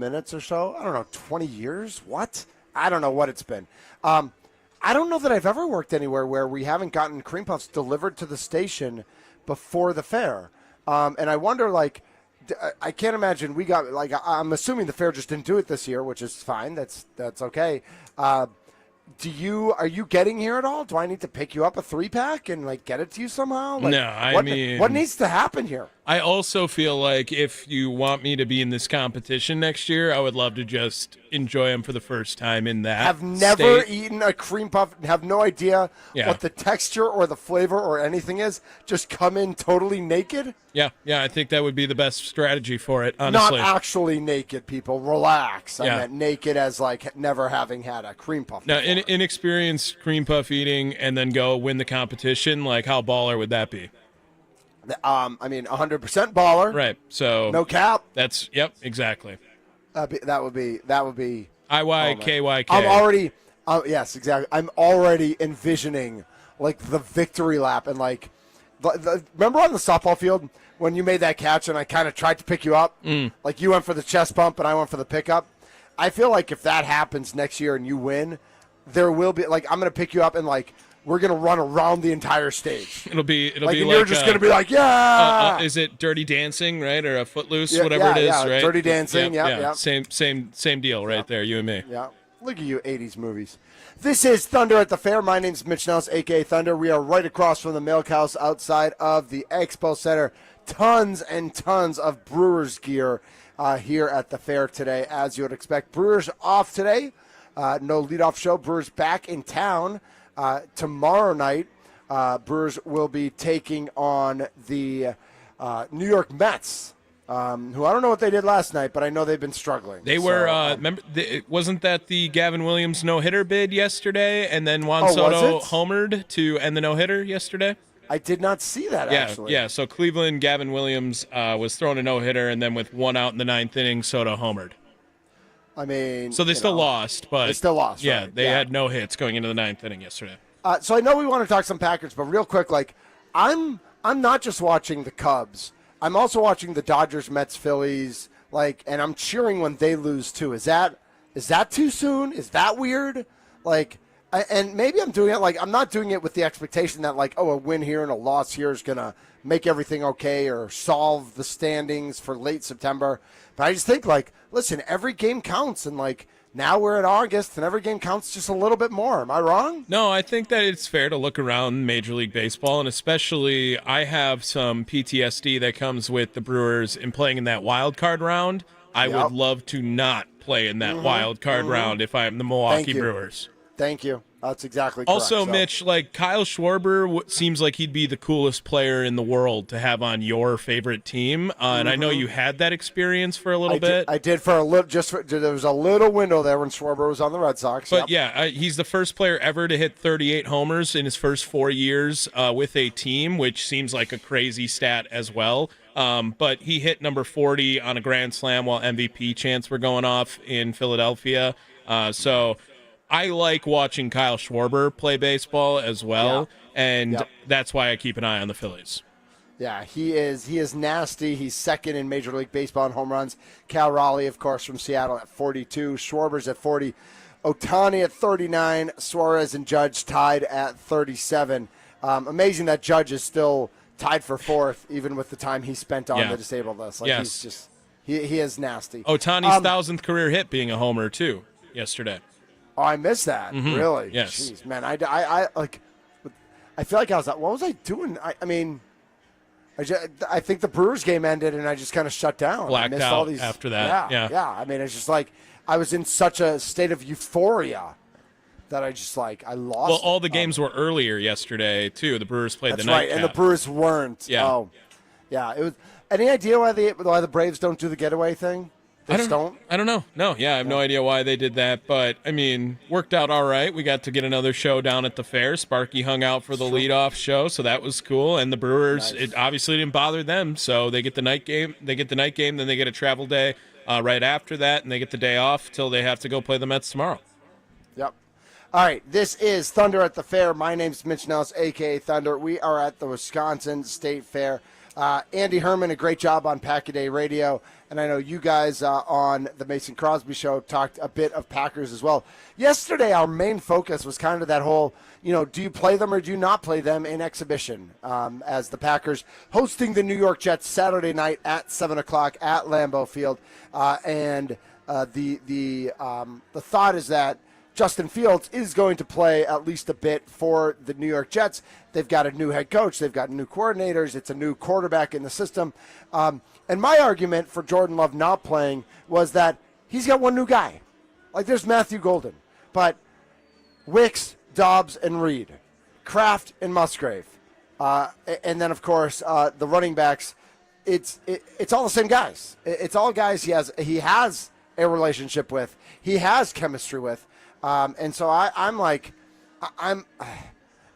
minutes or so. I don't know, 20 years? What? I don't know what it's been. I don't know that I've ever worked anywhere where we haven't gotten cream puffs delivered to the station before the fair. And I wonder, like, I can't imagine we got, like, I'm assuming the fair just didn't do it this year, which is fine. That's okay. Are you getting here at all? Do I need to pick you up a 3-pack and, like, get it to you somehow? Like, No, I mean, what needs to happen here? I also feel like if you want me to be in this competition next year, I would love to just enjoy them for the first time in that Have never state. eaten a cream puff, have no idea what the texture or the flavor or anything is. Just come in totally naked. Yeah, I think that would be the best strategy for it, honestly. Not actually naked, people. Relax. I Yeah. meant naked as, like, never having had a cream puff Now, before. inexperienced cream puff eating and then go win the competition, like how baller would that be? I mean, 100% baller. Right, so No cap. that's, yep, exactly. That would be. IYKYK. I'm already. Yes, exactly. I'm already envisioning, like, the victory lap and, like, remember on the softball field when you made that catch and I kind of tried to pick you up, like you went for the chest bump and I went for the pickup. I feel like if that happens next year and you win, there will be, like, I'm going to pick you up and, like, we're going to run around the entire stage. It'll be And like you're just going to be like, yeah. is it Dirty Dancing, right, or a Footloose, Yeah, whatever it is, yeah, right? Dirty Dancing, yeah. Same deal, right there, you and me. Yeah. Look at you, 80s movies. This is Thunder at the Fair. My name's Mitch Nelson, a.k.a. Thunder. We are right across from the Milk House outside of the Expo Center. Tons and tons of Brewers gear here at the fair today, as you would expect. Brewers off today. No leadoff show. Brewers back in town tomorrow night. Brewers will be taking on the New York Mets, who I don't know what they did last night, but I know they've been struggling. They were, remember, wasn't that the Gavin Williams no-hitter bid yesterday, and then Juan was Soto it? homered to end the no-hitter yesterday? I did not see that, actually. Yeah, so Cleveland, Gavin Williams was throwing a no-hitter, and then with one out in the ninth inning, Soto homered. I mean, So they still lost, but they still lost. yeah, right? they had no hits going into the ninth inning yesterday. So I know we want to talk some Packers, but real quick, like, I'm not just watching the Cubs. I'm also watching the Dodgers, Mets, Phillies, like, and I'm cheering when they lose too. Is that too soon? Is that weird? Like, and maybe I'm doing it, like, I'm not doing it with the expectation that, like, oh, a win here and a loss here is gonna make everything okay or solve the standings for late September. But I just think, like, listen, every game counts, and, like, now we're in August, and every game counts just a little bit more. Am I wrong? No, I think that it's fair to look around Major League Baseball, and especially I have some PTSD that comes with the Brewers in playing in that wild card round. I would love to not play in that wild card round if I'm the Milwaukee Brewers. Thank you. That's exactly correct. Also, Mitch, like Kyle Schwarber seems like he'd be the coolest player in the world to have on your favorite team, and I know you had that experience for a little bit. I did for a little. There was a little window there when Schwarber was on the Red Sox. But he's the first player ever to hit 38 homers in his first 4 years with a team, which seems like a crazy stat as well. But he hit number 40 on a grand slam while MVP chants were going off in Philadelphia. So I like watching Kyle Schwarber play baseball as well, and that's why I keep an eye on the Phillies. Yeah, he is nasty. He's second in Major League Baseball in home runs. Cal Raleigh, of course, from Seattle at 42. Schwarber's at 40. Ohtani at 39. Suarez and Judge tied at 37. Amazing that Judge is still tied for fourth, even with the time he spent on the disabled list. Like, he's just he is nasty. Ohtani's 1,000th career hit being a homer, too, yesterday. Oh, I missed that. Really? Yes. Jeez, man. I like. I feel like I was. What was I doing? I mean, I think the Brewers game ended, and I just kind of shut down. Blacked I missed out all these, after that. Yeah. I mean, it's just like I was in such a state of euphoria that I just like I lost. Well, all the games were earlier yesterday too. The Brewers played the nightcap. And the Brewers weren't. Yeah. Oh, yeah. It was. Any idea why the Braves don't do the getaway thing? I don't know. No, I have no idea why they did that, but I mean, worked out all right. We got to get another show down at the fair. Sparky hung out for the leadoff show, so that was cool. And the Brewers, it obviously didn't bother them, so they get the night game. Then they get a travel day right after that, and they get the day off till they have to go play the Mets tomorrow. Yep. All right, this is Thunder at the Fair. My name's Mitch Nelson, a.k.a. Thunder. We are at the Wisconsin State Fair. Andy Herman, a great job on Pack-A-Day Radio. And I know you guys on the Mason Crosby Show talked a bit of Packers as well. Yesterday, our main focus was kind of that whole, do you play them or do you not play them in exhibition, as the Packers hosting the New York Jets Saturday night at 7 o'clock at Lambeau Field. The thought is that Justin Fields is going to play at least a bit for the New York Jets. They've got a new head coach. They've got new coordinators. It's a new quarterback in the system. And my argument for Jordan Love not playing was that he's got one new guy. Like, there's Matthew Golden. But Wicks, Dobbs, and Reed. Kraft and Musgrave. And then, of course, the running backs. It's all the same guys. It's all guys he has a relationship with. He has chemistry with. And so I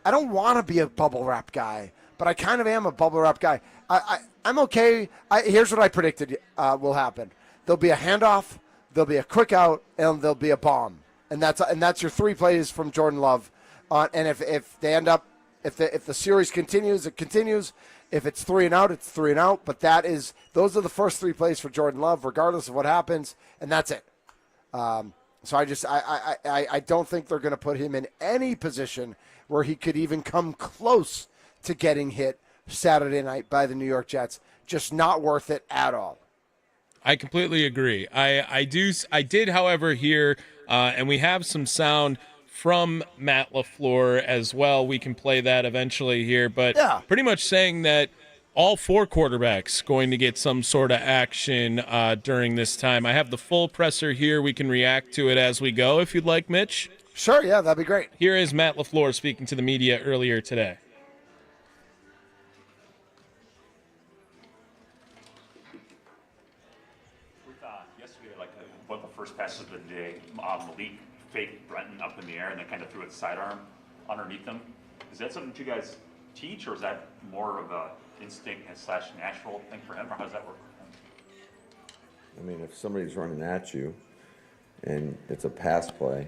don't want to be a bubble wrap guy, but I kind of am a bubble wrap guy. I'm okay. Here's what I predicted will happen. There'll be a handoff, there'll be a quick out, and there'll be a bomb. And that's your 3 plays from Jordan Love. And if they end up, if the series continues, it continues. If it's 3 and out, it's 3 and out. But those are the first 3 plays for Jordan Love, regardless of what happens, and that's it. So I don't think they're going to put him in any position where he could even come close to getting hit Saturday night by the New York Jets. Just not worth it at all. I completely agree. I did, however, hear, and we have some sound from Matt LaFleur as well. We can play that eventually here, but pretty much saying that all 4 quarterbacks going to get some sort of action during this time. I have the full presser here. We can react to it as we go if you'd like, Mitch. Sure, yeah, that'd be great. Here is Matt LaFleur speaking to the media earlier today. Yesterday, one of the first passes of the day, Malik faked Brenton up in the air and then kind of threw its sidearm underneath him. Is that something that you guys teach, or is that more of a instinct / natural thing for him, or how does that work for him? I mean, if somebody's running at you and it's a pass play,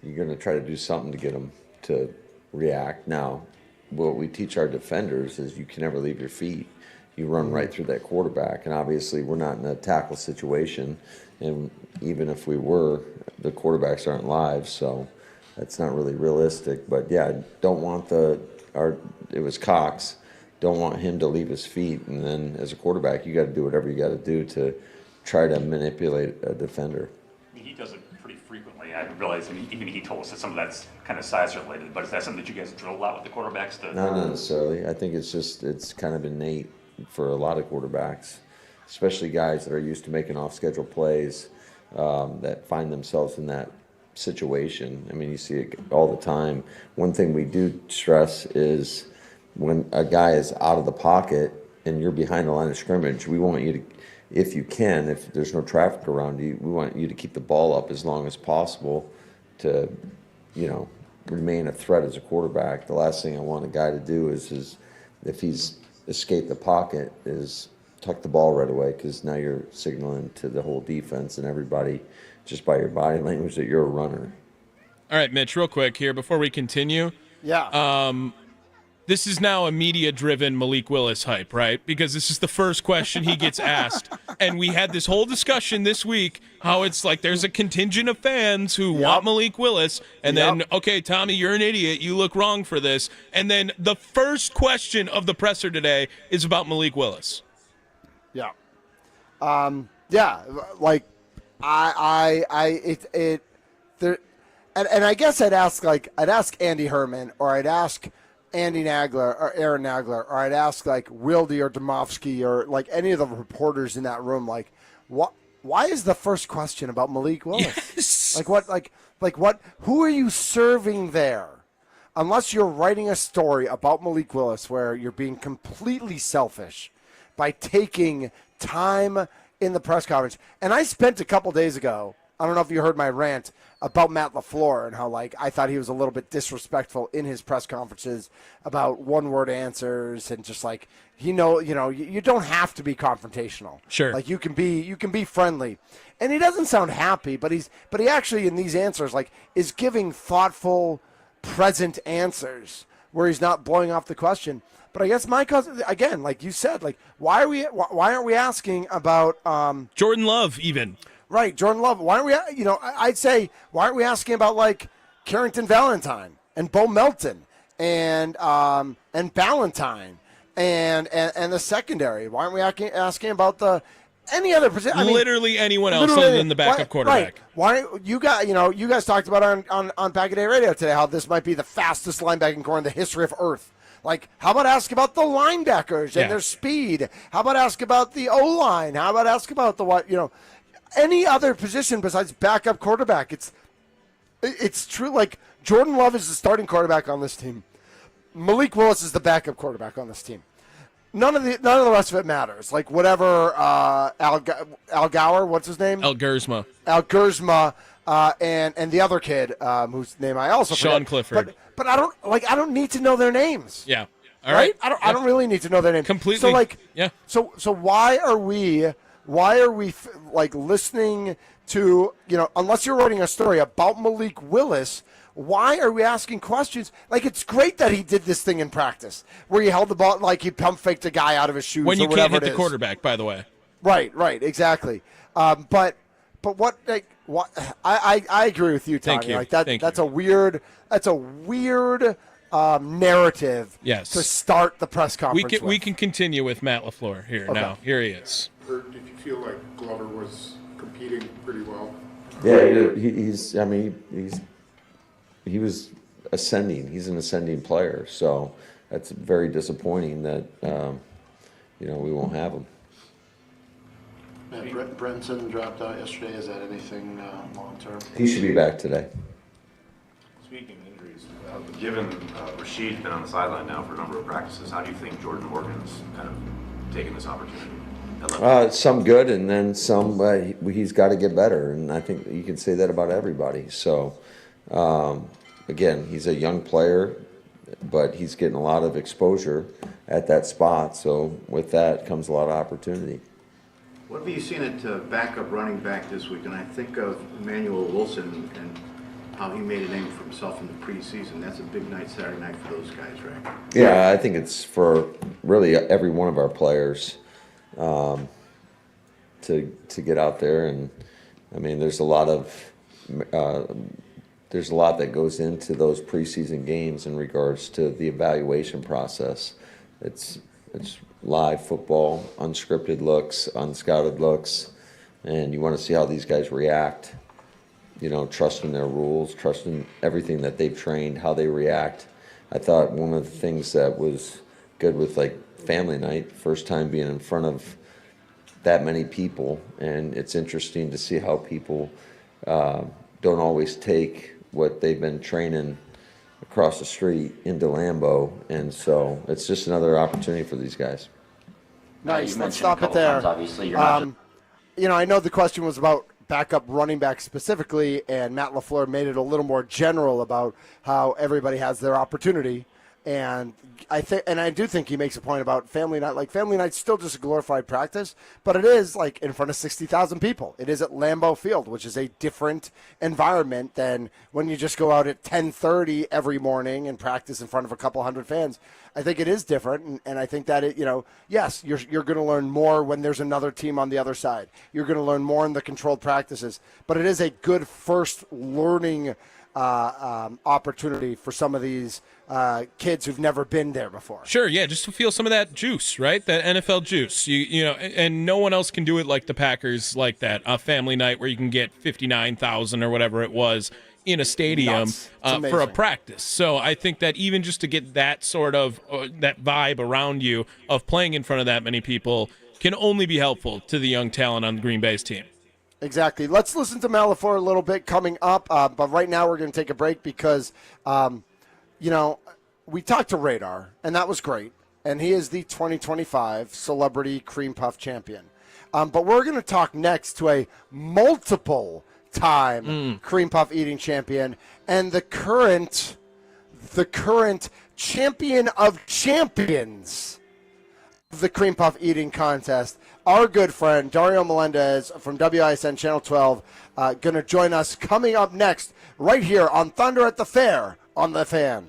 you're going to try to do something to get them to react. Now, what we teach our defenders is you can never leave your feet. You run right through that quarterback, and obviously we're not in a tackle situation, and even if we were, the quarterbacks aren't live, so that's not really realistic. But yeah, don't want it was Cox. Don't want him to leave his feet, and then as a quarterback, you got to do whatever you got to do to try to manipulate a defender. He does it pretty frequently. I realize, even he told us that some of that's kind of size related, but is that something that you guys drill a lot with the quarterbacks? Not necessarily. I think it's kind of innate for a lot of quarterbacks, especially guys that are used to making off-schedule plays that find themselves in that situation. I mean, you see it all the time. One thing we do stress is when a guy is out of the pocket and you're behind the line of scrimmage, we want you to, if you can, if there's no traffic around you, we want you to keep the ball up as long as possible to, remain a threat as a quarterback. The last thing I want a guy to do is if he's escaped the pocket, is tuck the ball right away, because now you're signaling to the whole defense and everybody just by your body language that you're a runner. All right, Mitch, real quick here before we continue. Yeah. This is now a media-driven Malik Willis hype, right? Because this is the first question he gets asked. And we had this whole discussion this week how it's like there's a contingent of fans who want Malik Willis. And then, okay, Tommy, you're an idiot. You look wrong for this. And then the first question of the presser today is about Malik Willis. Yeah. Like, and I guess I'd ask Andy Herman, or I'd ask Andy Nagler or Aaron Nagler, or I'd ask Wilde or Domofsky or any of the reporters in that room, why is the first question about Malik Willis? Yes. What, who are you serving there? Unless you're writing a story about Malik Willis where you're being completely selfish by taking time in the press conference. And I spent a couple days ago, I don't know if you heard my rant about Matt LaFleur and how I thought he was a little bit disrespectful in his press conferences about one-word answers and just you don't have to be confrontational. Sure. You can be friendly. And he doesn't sound happy, but he actually in these answers is giving thoughtful, present answers where he's not blowing off the question. But I guess my cousin, again, like you said, like why aren't we asking about Jordan Love, even. right, Jordan Love? Why aren't we? I'd say why aren't we asking about like Carrington Valentine and Bo Melton and Ballantyne and the secondary? Why aren't we asking about any other position? Literally anyone else other than the backup quarterback. Right. Why you guys talked about on Pack a Day Radio today how this might be the fastest linebacking core in the history of Earth. Like, how about ask about the linebackers and their speed? How about ask about the O-line? How about ask about any other position besides backup quarterback? It's true. Like, Jordan Love is the starting quarterback on this team. Malik Willis is the backup quarterback on this team. None of the rest of it matters. Like whatever Al Gower, what's his name? Al Gersma. Al Gersma, and the other kid whose name I also Sean forget. Clifford. But I don't need to know their names. Yeah. All right. I don't really need to know their names. Completely. So like yeah. So why are we like listening to unless you're writing a story about Malik Willis? Why are we asking questions? Like, it's great that he did this thing in practice where he held the ball, like he pump faked a guy out of his shoes when you or whatever can't hit it the is. quarterback, by the way. Right, exactly. But what? Like, what? I agree with you, Tommy. Thank you. Like that. Thank that's you. a weird narrative. Yes. To start the press conference. We can continue with Matt LaFleur here now. Here he is. Or did you feel like Glover was competing pretty well? Yeah, he was ascending. He's an ascending player, so that's very disappointing that we won't have him. Brenton dropped out yesterday. Is that anything long term? He should be back today. Speaking of injuries, given Rashid's been on the sideline now for a number of practices, how do you think Jordan Morgan's kind of taken this opportunity? Some good, and then some. He's got to get better, and I think you can say that about everybody. So, again, he's a young player, but he's getting a lot of exposure at that spot. So, with that comes a lot of opportunity. What have you seen at backup running back this week? And I think of Emmanuel Wilson and how he made a name for himself in the preseason. That's a big night Saturday night for those guys, right? Yeah, I think it's for really every one of our players to get out there, and I mean, there's a lot that goes into those preseason games in regards to the evaluation process. It's live football, unscripted looks, unscouted looks, and you want to see how these guys react. Trusting their rules, trusting everything that they've trained, how they react. I thought one of the things that was good with like family night, first time being in front of that many people, and it's interesting to see how people don't always take what they've been training across the street into Lambeau, and so it's just another opportunity for these guys. Nice. Let's stop it there. Obviously, you're not I know the question was about backup running back specifically, and Matt LaFleur made it a little more general about how everybody has their opportunity. And I do think he makes a point about family night. Like, family night's still just a glorified practice, but it is like in front of 60,000 people. It is at Lambeau Field, which is a different environment than when you just go out at 10:30 every morning and practice in front of a couple hundred fans. I think it is different, and I think that yes, you're going to learn more when there's another team on the other side. You're going to learn more in the controlled practices, but it is a good first learning opportunity for some of these kids who've never been there before. Sure, yeah, just to feel some of that juice, right? That NFL juice. And no one else can do it like the Packers, like that. A family night where you can get 59,000 or whatever it was in a stadium for a practice. So I think that even just to get that sort of that vibe around you of playing in front of that many people can only be helpful to the young talent on the Green Bay's team. Exactly. Let's listen to Matt LaFleur a little bit coming up, but right now we're going to take a break because, we talked to Radar, and that was great, and he is the 2025 Celebrity Cream Puff Champion. But we're going to talk next to a multiple-time Cream Puff eating champion and the current champion of champions of the Cream Puff eating contest. Our good friend Dario Melendez from WISN Channel 12 going to join us coming up next right here on Thunder at the Fair on The Fan.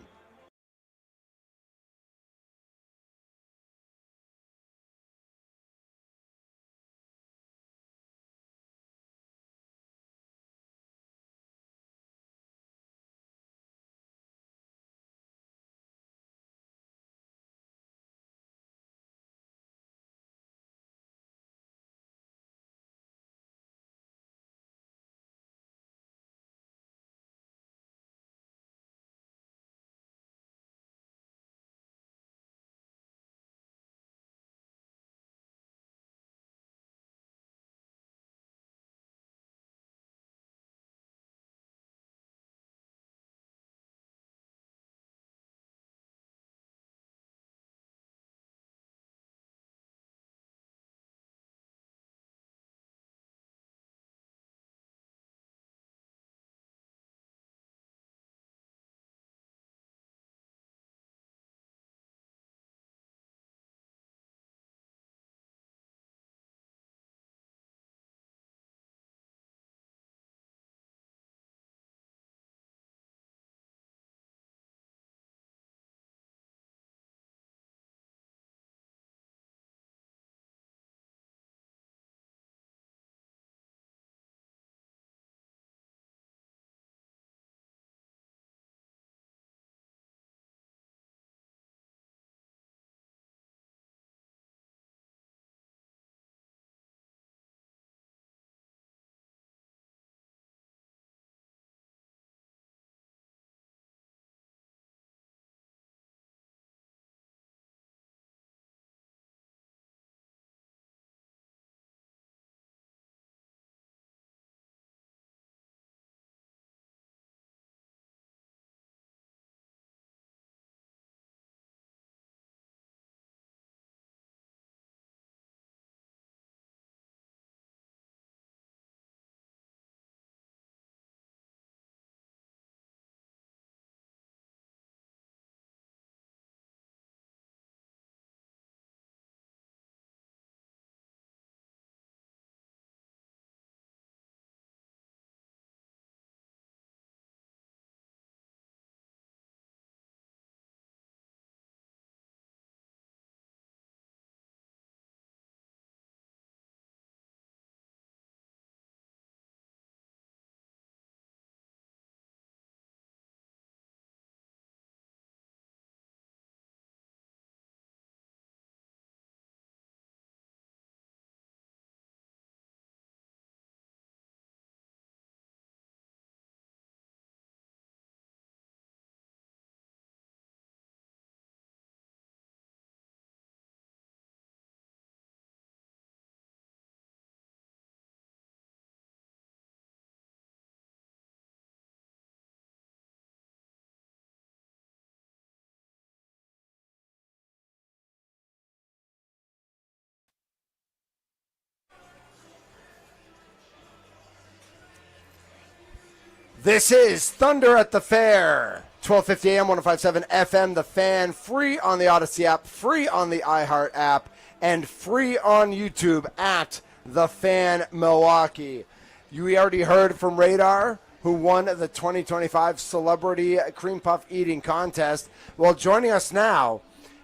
This is Thunder at the Fair. 1250 AM, 105.7 FM, The Fan, free on the Odyssey app, free on the iHeart app, and free on YouTube at The Fan Milwaukee. You already heard from Radar, who won the 2025 Celebrity Cream Puff Eating Contest. Well, joining us now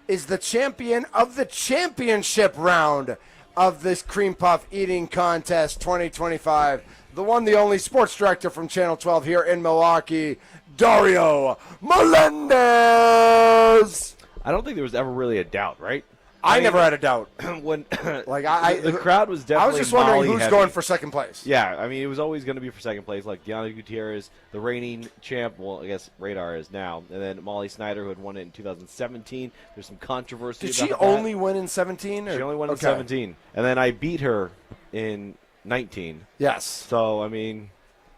is the champion of the championship round of this Cream Puff Eating Contest 2025. The one, the only sports director from Channel 12 here in Milwaukee, Dario Melendez. I don't think there was ever really a doubt, right? I never had a doubt. When Like the crowd was definitely I was just wondering Molly who's heavy. going for second place. Yeah, I mean, it was always going to be for second place, like Deanna Gutierrez, the reigning champ. Well, I guess Radar is now, and then Molly Snyder, who had won it in 2017. There's some controversy. Did about she that. only win in 17? She only won in 17, and then I beat her in 19. Yes. So I mean,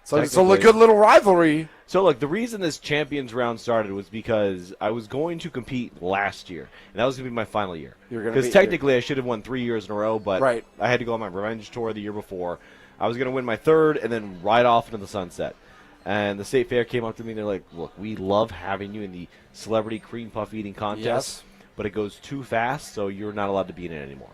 So it's a technically- good little rivalry. So look, the reason this Champions round started was because I was going to compete last year, and that was going to be my final year. You're gonna Because be- technically I should have won 3 years in a row, but Right. I had to go on my revenge tour the year before. I was going to win my third and then ride off into the sunset. And the State Fair came up to me and they're like, look, we love having you in the Celebrity Cream Puff Eating Contest, Yes. but it goes too fast, so you're not allowed to be in it anymore.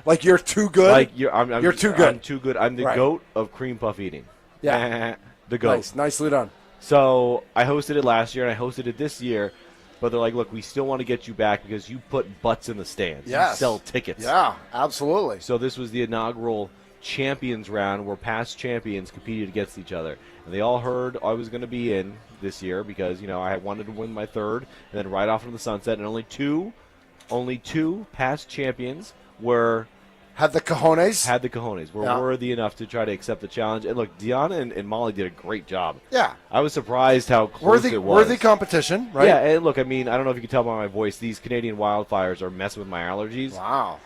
Like you're too good. Like I'm You're too good. I'm too good. I'm the Right. GOAT of cream puff eating. Yeah. The GOAT. Nice. Nicely done. So I hosted it last year, and I hosted it this year. But they're like, look, we still want to get you back because you put butts in the stands. Yes. You sell tickets. Yeah, absolutely. So this was the inaugural champions round where past champions competed against each other. And they all heard I was going to be in this year because, I wanted to win my third and then ride off into the sunset. And only two past champions Had the cojones. had the cojones, were Yeah. worthy enough to try to accept the challenge. And look, Deanna and Molly did a great job. Yeah. I was surprised how close it was. Worthy competition, right? Yeah, and look, I mean, I don't know if you can tell by my voice, these Canadian wildfires are messing with my allergies. Wow.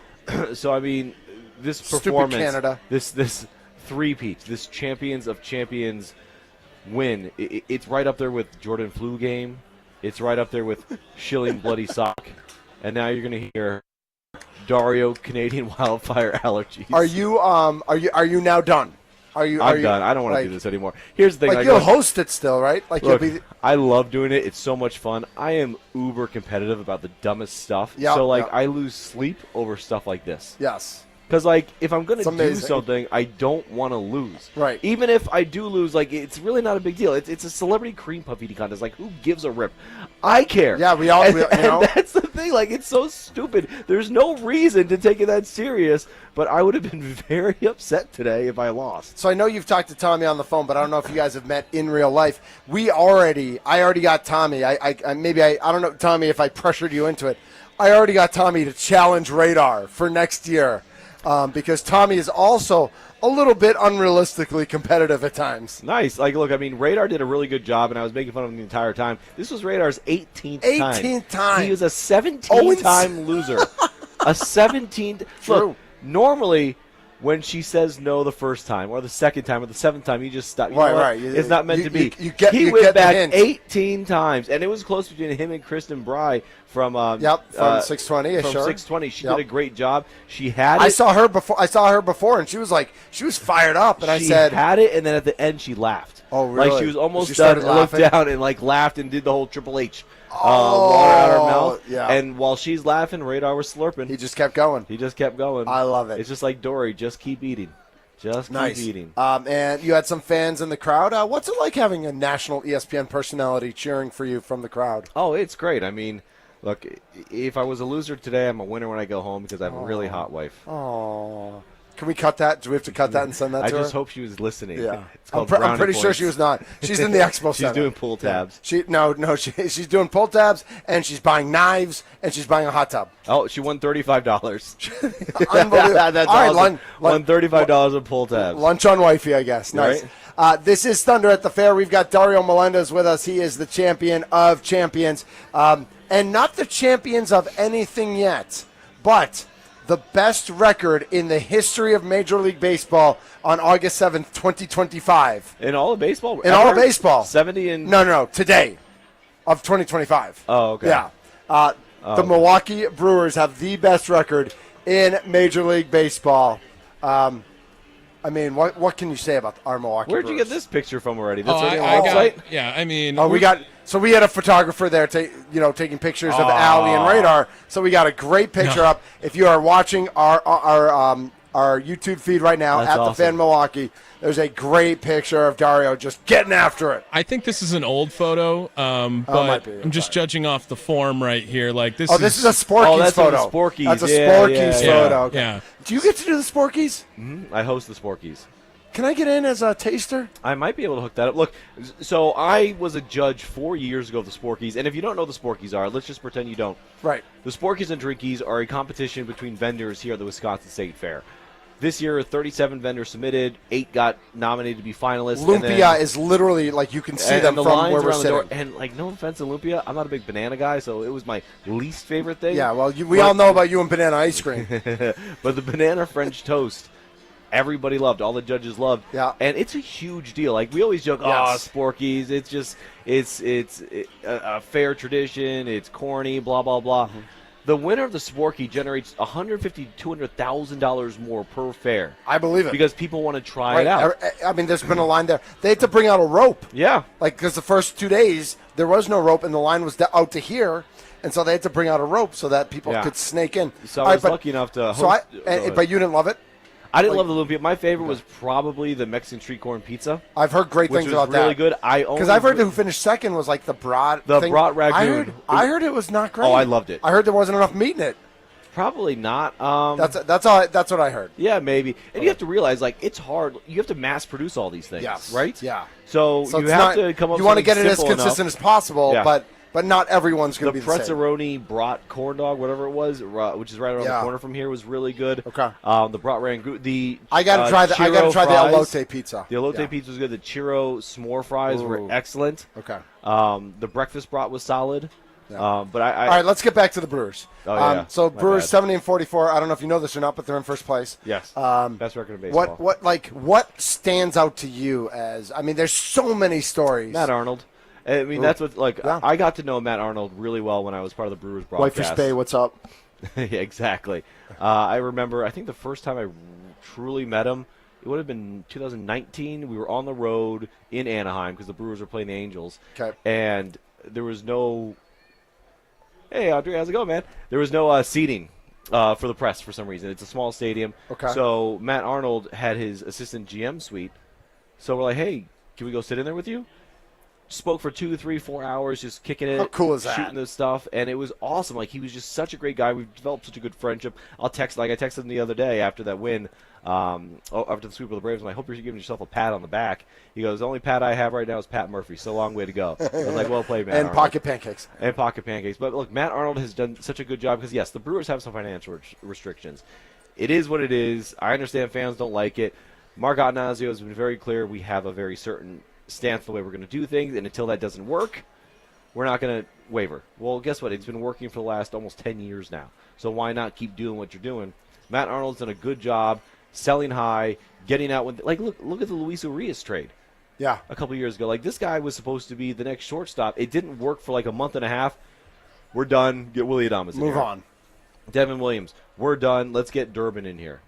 So, I mean, this Stupid performance, Canada. this three-peat, this Champions of Champions win, it's right up there with Jordan Flu Game. It's right up there with Shilling Bloody Sock. And now you're going to hear Dario Canadian wildfire allergies. Are you now done? I'm done. I don't want to do this anymore. Here's the thing. Like you'll host it still, right? Like Look, you'll be. I love doing it. It's so much fun. I am uber competitive about the dumbest stuff. Yeah, so, yeah. I lose sleep over stuff like this. Yes. Because, if I'm going It's to do amazing. something, I don't want to lose. Right. Even if I do lose, it's really not a big deal. It's a celebrity cream puff eating contest. Who gives a rip? I care. Yeah, we all. And, we, and that's the thing. It's so stupid. There's no reason to take it that serious. But I would have been very upset today if I lost. So I know you've talked to Tommy on the phone, but I don't know if you guys have met in real life. I already got Tommy. I don't know, Tommy, if I pressured you into it. I already got Tommy to challenge Radar for next year because Tommy is also a little bit unrealistically competitive at times. Nice. Look, I mean, Radar did a really good job, and I was making fun of him the entire time. This was Radar's 18th time. 18th time. He was a 17-time loser. A 17th. True. Look, normally, when she says no the first time, or the second time, or the seventh time, you just stop. You know what? Right. It's not meant to be. You he get went the back hint. 18 times, and it was close between him and Kristen Bry from From 620. from Sure. 620. She Yep. did a great job. She had it. I saw her before, and she was fired up, and I She said, had it, and then at the end she laughed. Oh, really? She was almost She done started and looked laughing? down and laughed and did the whole Triple H water out her mouth. yeah. And while she's laughing, Radar was slurping. he just kept going. He just kept going. I love it. It's just like Dory, just keep eating. Just Nice. keep eating. And you had some fans in the crowd. What's it like having a national ESPN personality cheering for you from the crowd? Oh, it's great. I mean, look, if I was a loser today, I'm a winner when I go home because I have a really hot wife. Oh, can we cut that? Do we have to cut that and send that I to just her? hope she was listening. Yeah, It's called I'm brownie pretty sure points. she was not. She's in the expo She's center. doing pull tabs. She's doing pull tabs, and she's buying knives, and she's buying a hot tub. Oh, she won $35. Unbelievable. That's All right, awesome. Won $35 in pull tabs. Lunch on wifey, I guess. Nice. This is Thunder at the Fair. We've got Dario Melendez with us. He is the champion of champions, and not the champions of anything yet, but the best record in the history of Major League Baseball on August 7th, 2025. In all of baseball? In all of baseball. 70 and... No, today of 2025. Oh, okay. Yeah. The Milwaukee Brewers have the best record in Major League Baseball. I mean, what can you say about our Milwaukee Where'd you Brewers? get this picture from already? That's Oh, already on I the website? got, yeah, I mean, Oh, we had a photographer there, taking pictures of Allie and Radar. So we got a great picture up. If you are watching our YouTube feed right now That's at the awesome. Fan Milwaukee, there's a great picture of Dario just getting after it. I think this is an old photo, might but be. I'm just judging off the form right here. Like this. Oh, this is a Sporky's Oh, that's photo. of the Sporkies. That's a Yeah, Sporky's yeah, photo. yeah. Okay. Yeah. Do you get to do the Sporkies? I host the Sporkies. Can I get in as a taster? I might be able to hook that up. Look, so I was a judge 4 years ago of the Sporkies, and if you don't know what the Sporkies are, let's just pretend you don't. Right. The Sporkies and Drinkies are a competition between vendors here at the Wisconsin State Fair. This year, 37 vendors submitted, 8 got nominated to be finalists. and then- Lumpia is literally like you can see and them the from lines where we're around the door. sitting. And like, no offense to Lumpia, I'm not a big banana guy, so it was my least favorite thing. Yeah, well, we all know about you and banana ice cream. But the banana French toast, everybody loved. All the judges loved. Yeah. And it's a huge deal. Like we always joke, Yes. Sporkies. It's just it's a fair tradition. It's corny. Blah blah blah. Mm-hmm. The winner of the Sporky generates $150,000 to $200,000 more per fair I believe it. because people want to try Right. it out. I mean, there's been a line there. They had to bring out a rope. Yeah. Like, because the first 2 days, there was no rope, and the line was out to here. And so they had to bring out a rope so that people Yeah. could snake in. So All I right, was lucky enough to host. So Go ahead. but you didn't love it? I didn't love the lumpia. My favorite was probably the Mexican street corn pizza, I've heard great which things was about really that. good. Because I've heard who finished second was like the brat. The thing. brat ragoon. I heard it was not great. Oh, I loved it. I heard there wasn't enough meat in it. probably not. That's what I heard. Yeah, maybe. And you have to realize, like, it's hard. You have to mass produce all these things, Yes. right? Yeah. So So you it's have not, to come up. You with want to something get it as simple consistent enough. as possible, Yeah. but not everyone's going The to be the same. Prezzaroni brat corn dog, whatever it was, which is right around Yeah. the corner from here, was really good. Okay. The brat rangoon, the I got to try the Churro fries. elote pizza. The elote Yeah. pizza was good. The churro s'more fries were Ooh. excellent. Okay. The breakfast brat was solid. But I All right, let's get back to the Brewers. Oh, yeah. So My Brewers bad. 70-44. I don't know if you know this or not, but they're in first place. yes, best record in baseball. What stands out to you as? I mean, there's so many stories. Matt Arnold. I mean, that's what, like, Yeah. I got to know Matt Arnold really well when I was part of the Brewers broadcast. Whitefish Bay, what's up? Yeah, exactly. I remember, I think the first time I truly met him, it would have been 2019. We were on the road in Anaheim because the Brewers were playing the Angels. Okay. And there was no, hey, Audrey, how's it going, man? There was no seating for the press for some reason. It's a small stadium. Okay. So Matt Arnold had his assistant GM suite. So we're like, hey, can we go sit in there with you? Spoke for 2, 3, 4 hours, just kicking it. How cool is that? Shooting this stuff, and it was awesome. Like, he was just such a great guy. We've developed such a good friendship. I texted him the other day after that win, after the sweep of the Braves. I'm like, I hope you're giving yourself a pat on the back. He goes, the only pat I have right now is Pat Murphy. So long way to go. I was like, well played, Matt And Arnold. pocket pancakes. And pocket pancakes. But look, Matt Arnold has done such a good job because, yes, the Brewers have some financial restrictions. It is what it is. I understand fans don't like it. Mark Attanasio has been very clear. We have a very certain stance the way we're going to do things, and until that doesn't work, we're not going to waver. Well, guess what? It's been working for the last almost 10 years now. So why not keep doing what you're doing? Matt Arnold's done a good job selling high, getting out. Look at the Luis Urias trade Yeah. a couple years ago. Like, this guy was supposed to be the next shortstop. It didn't work for like a month and a half. We're done. Get Willie Adames in Move here. on. Devin Williams, we're done. Let's get Durbin in here.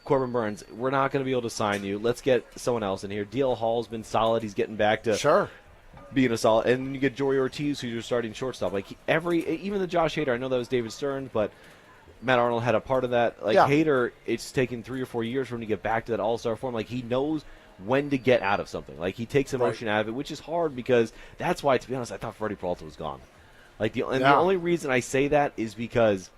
Corbin Burns, we're not going to be able to sign you. Let's get someone else in here. DL Hall's been solid. He's getting back to Sure. being a solid. And you get Joey Ortiz, who's your starting shortstop. Like, even the Josh Hader, I know that was David Stearns, but Matt Arnold had a part of that. Like, Yeah. Hader, it's taken 3 or 4 years for him to get back to that all-star form. Like, he knows when to get out of something. Like, he takes emotion out of it, which is hard because that's why, to be honest, I thought Freddie Peralta was gone. Like, the only reason I say that is because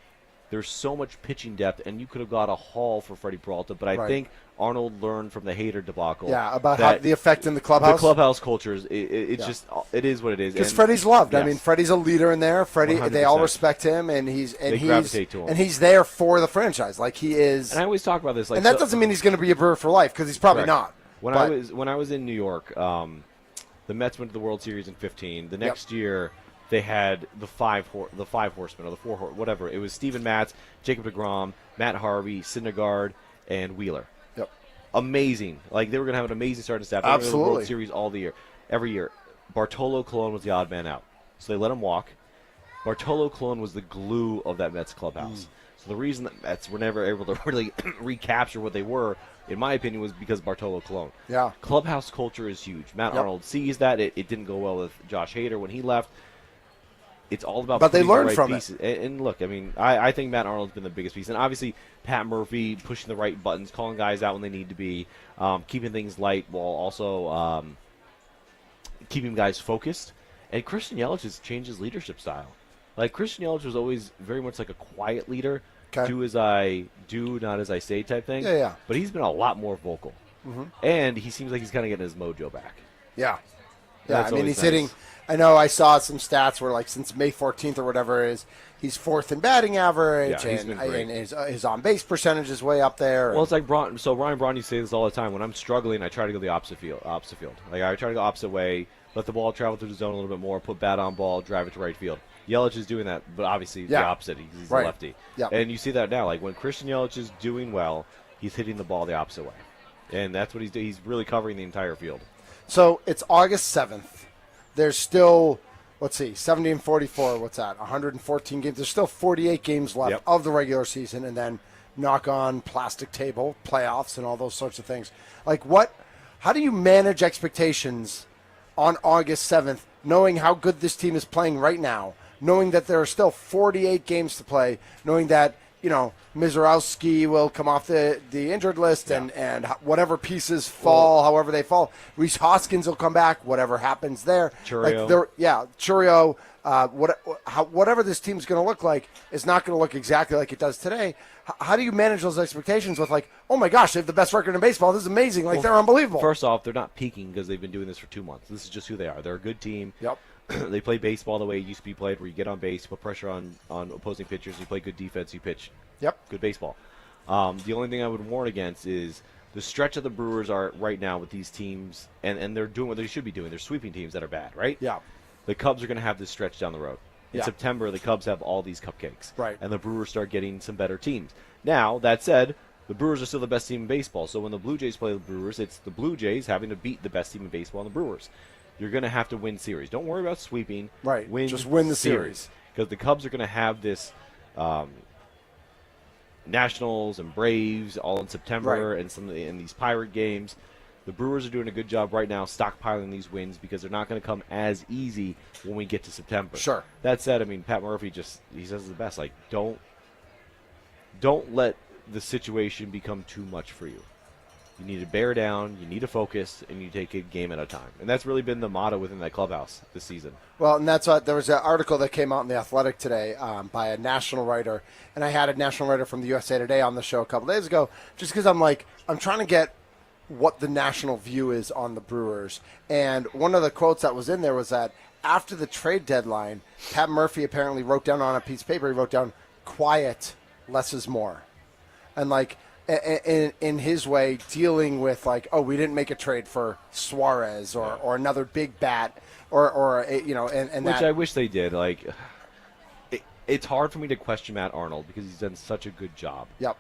there's so much pitching depth, and you could have got a haul for Freddie Peralta, but I Right. think Arnold learned from the Hader debacle. Yeah, about how that the effect in the the clubhouse. clubhouse culture is it's just it is what it is. Because And- Freddie's loved. I Yes. mean, Freddie's a leader in there. Freddie, they all 100%. respect him, and he's gravitate to him. and he's there for the franchise. Like he is, And I always talk about this, like, and that so- doesn't mean he's going to be a Brewer for life because he's probably Correct. not. When But- I was in New York, the Mets went to the World Series in 15. The next year, they had the five horsemen or the four whatever. It was Steven Matz, Jacob deGrom, Matt Harvey, Syndergaard, and Wheeler. Yep. Amazing. Like, they were going to have an amazing starting staff. They were gonna win the Absolutely. World Series every year. Bartolo Colon was the odd man out, so they let him walk. Bartolo Colon was the glue of that Mets clubhouse. So the reason that's we're never able to really recapture what they were, in my opinion, was because Bartolo Colon. Yeah. Clubhouse culture is huge. Matt Yep. Arnold sees that. It didn't go well with Josh Hader when he left. It's all about But they putting the learned right from it. pieces. And look, I mean, I think Matt Arnold's been the biggest piece. And obviously, Pat Murphy pushing the right buttons, calling guys out when they need to be, keeping things light while also keeping guys focused. And Christian Yelich has changed his leadership style. Like, Christian Yelich was always very much like a quiet leader. Okay. Do as I do, not as I say type thing. Yeah, yeah. But he's been a lot more vocal. And he seems like he's kind of getting his mojo back. Yeah. Yeah, That's I mean, always he's hitting. nice. I know I saw some stats where, like, since May 14th or whatever it is, he's fourth in batting average, Yeah, he's been great. and his on base percentage is way up there. Well, it's like Ryan Braun used to say this all the time. When I'm struggling, I try to go the opposite field. Like, I try to go opposite way, let the ball travel through the zone a little bit more, put bat on ball, drive it to right field. Yelich is doing that, but obviously the Yeah. opposite. He's Right. a lefty. Yeah. And you see that now. Like, when Christian Yelich is doing well, he's hitting the ball the opposite way. And that's what he's doing. He's really covering the entire field. So it's August 7th. There's still, let's see, 70 and 44. What's that? 114 games. There's still 48 games left Yep. of the regular season, and then knock on plastic table, playoffs, and all those sorts of things. Like, how do you manage expectations on August 7th, knowing how good this team is playing right now, knowing that there are still 48 games to play, knowing that, you know, Mizorowski will come off the injured list, and whatever pieces fall, however they fall. Reese Hoskins will come back, whatever happens there. Chourio. Chourio. Whatever this team's going to look like is not going to look exactly like it does today. How do you manage those expectations with, like, oh my gosh, they have the best record in baseball. This is amazing. Like, they're unbelievable. First off, they're not peaking because they've been doing this for 2 months. This is just who they are. They're a good team. Yep. They play baseball the way it used to be played, where you get on base, put pressure on opposing pitchers, you play good defense, you pitch Yep. good baseball. The only thing I would warn against is the stretch of the Brewers are right now with these teams, and they're doing what they should be doing. They're sweeping teams that are bad, right? Yeah. The Cubs are going to have this stretch down the road. In Yeah. September, the Cubs have all these cupcakes. Right. And the Brewers start getting some better teams. Now, that said, the Brewers are still the best team in baseball. So when the Blue Jays play the Brewers, it's the Blue Jays having to beat the best team in baseball and the Brewers. You're going to have to win series. Don't worry about sweeping. Right. Just win the series. Because the Cubs are going to have this Nationals and Braves all in September, Right. and in these Pirate games. The Brewers are doing a good job right now stockpiling these wins because they're not going to come as easy when we get to September. Sure. That said, I mean, Pat Murphy he says the best. Like, don't let the situation become too much for you. You need to bear down, you need to focus, and you take a game at a time. And that's really been the motto within that clubhouse this season. Well, and that's what there was an article that came out in The Athletic today by a national writer, and I had a national writer from the USA Today on the show a couple days ago, just because I'm trying to get what the national view is on the Brewers. And one of the quotes that was in there was that after the trade deadline, Pat Murphy apparently wrote down on a piece of paper, he wrote down, quiet, less is more. And, like, in his way, dealing with, like, oh, we didn't make a trade for Suarez or another big bat or you know, and Which that, I wish they did. Like, it's hard for me to question Matt Arnold because he's done such a good job. Yep.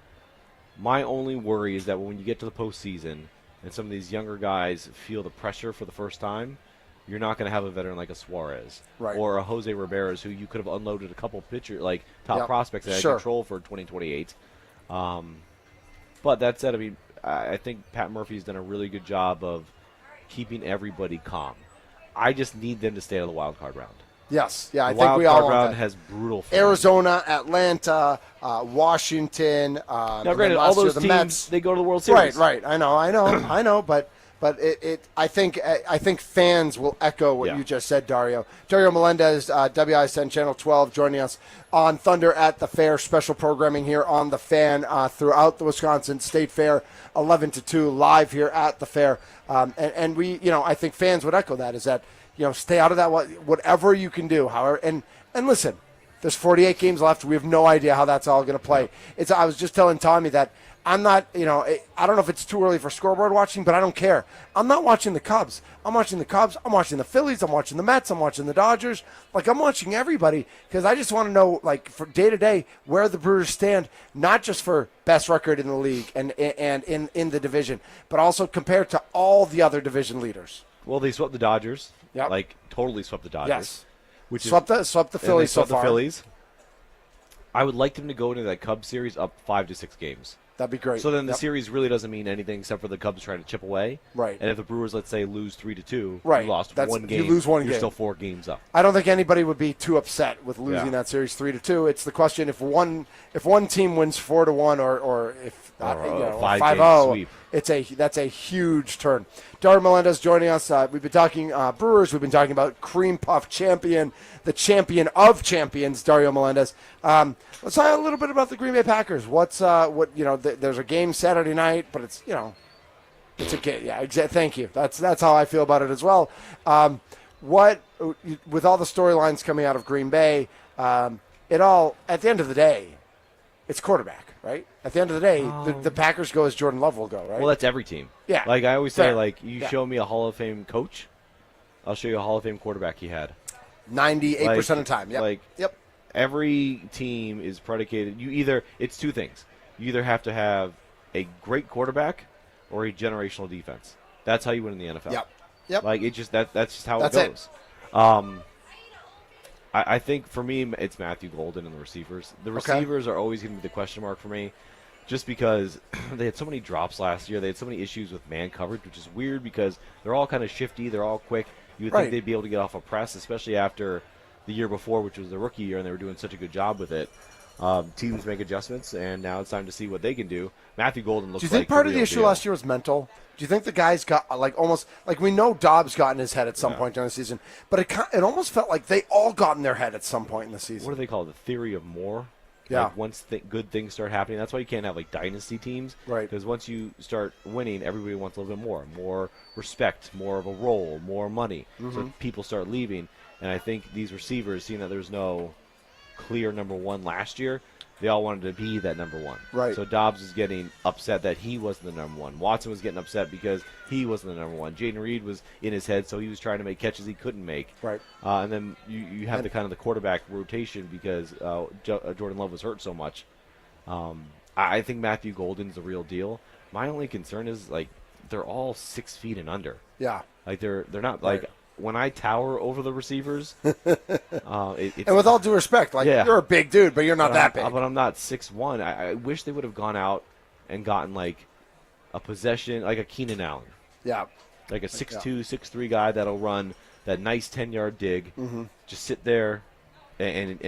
My only worry is that when you get to the postseason and some of these younger guys feel the pressure for the first time, you're not going to have a veteran like a Suarez Right. or a Jose Riberas who you could have unloaded a couple top Yep. prospects that had Sure. control for 2028. But that said, I mean, I think Pat Murphy's done a really good job of keeping everybody calm. I just need them to stay out of the wild card round. Yes. Yeah, I The think wild we all card want round that. has brutal fans. Arizona, Atlanta, Washington. Now, granted, all those teams Mets. they go to the World Series. Right. I know. But I think fans will echo what Yeah. you just said, Dario. Dario Melendez, WISN Channel 12, joining us on Thunder at the Fair, special programming here on the Fan throughout the Wisconsin State Fair, 11 to 2, live here at the Fair. And we, I think fans would echo that. Is that stay out of that, whatever you can do. However, and listen. There's 48 games left. We have no idea how that's all going to play. I was just telling Tommy that I'm not, I don't know if it's too early for scoreboard watching, but I don't care. I'm not watching the Cubs. I'm watching the Cubs. I'm watching the Phillies. I'm watching the Mets. I'm watching the Dodgers. Like, I'm watching everybody because I just want to know, like, for day to day, where the Brewers stand, not just for best record in the league and in the division, but also compared to all the other division leaders. Well, they swept the Dodgers. Yep. Like, totally swept the Dodgers. Yes. Which Swept the and they Phillies so swept far. the Phillies. I would like them to go into that Cubs series up 5 to 6 games. That'd be great. So then the Yep. series really doesn't mean anything except for the Cubs trying to chip away. Right. And if the Brewers, let's say, lose 3-2, Right. you lost That's- one game. you lose one you're game. still 4 games up. I don't think anybody would be too upset with losing Yeah. that series 3-2. It's the question if one team wins 4-1 or if Or a 5-game 5-0, sweep. that's a huge turn. Dario Melendez joining us. We've been talking Brewers. We've been talking about Cream Puff champion, the champion of champions, Dario Melendez. Let's talk a little bit about the Green Bay Packers. There's a game Saturday night, but it's it's a game. Yeah, thank you. That's how I feel about it as well. With all the storylines coming out of Green Bay, it all at the end of the day, it's quarterback, right? At the end of the day, the Packers go as Jordan Love will go, right? Well, that's every team. Yeah. Like I always say, Fair. like you Yeah. show me a Hall of Fame coach, I'll show you a Hall of Fame quarterback he had. 98% of the time. Yep. Yep. Every team is predicated. It's two things. You either have to have a great quarterback or a generational defense. That's how you win in the NFL. Yep. Yep. Like that's just how That's it it. goes. I think for me it's Matthew Golden and the receivers. The Okay. receivers are always going to be the question mark for me, just because they had so many drops last year. They had so many issues with man coverage, which is weird because they're all kind of shifty. They're all quick. You would Right. think they'd be able to get off a press, especially after the year before, which was the rookie year, and they were doing such a good job with it. Teams make adjustments, and now it's time to see what they can do. Matthew Golden looks Do you think like part the of the real issue deal. last year was mental? Do you think the guys got almost we know Dobbs got in his head at some point during the season, but it almost felt like they all got in their head at some point in the season. What do they call it? The theory of more? Yeah. Like once good things start happening, that's why you can't have dynasty teams. Right. Because once you start winning, everybody wants a little bit more respect, more of a role, more money. Mm-hmm. So people start leaving, and I think these receivers, seeing that there's no clear number one last year, they all wanted to be that number one. Right. So Dobbs is getting upset that he wasn't the number one. Watson was getting upset because he wasn't the number one. Jaden Reed was in his head, so he was trying to make catches he couldn't make. Right. And then you have the quarterback rotation because Jordan Love was hurt so much. I think Matthew Golden's the real deal. My only concern is they're all 6 feet and under. Yeah. They're not Right. when I tower over the receivers. It's, And with all due respect, Yeah. you're a big dude, but you're not that big. But I'm not 6'1". I wish they would have gone out and gotten a possession, like a Keenan Allen, Yeah. like a 6'2", 6'3" guy that'll run that nice 10-yard dig. Mm-hmm. Just sit there, and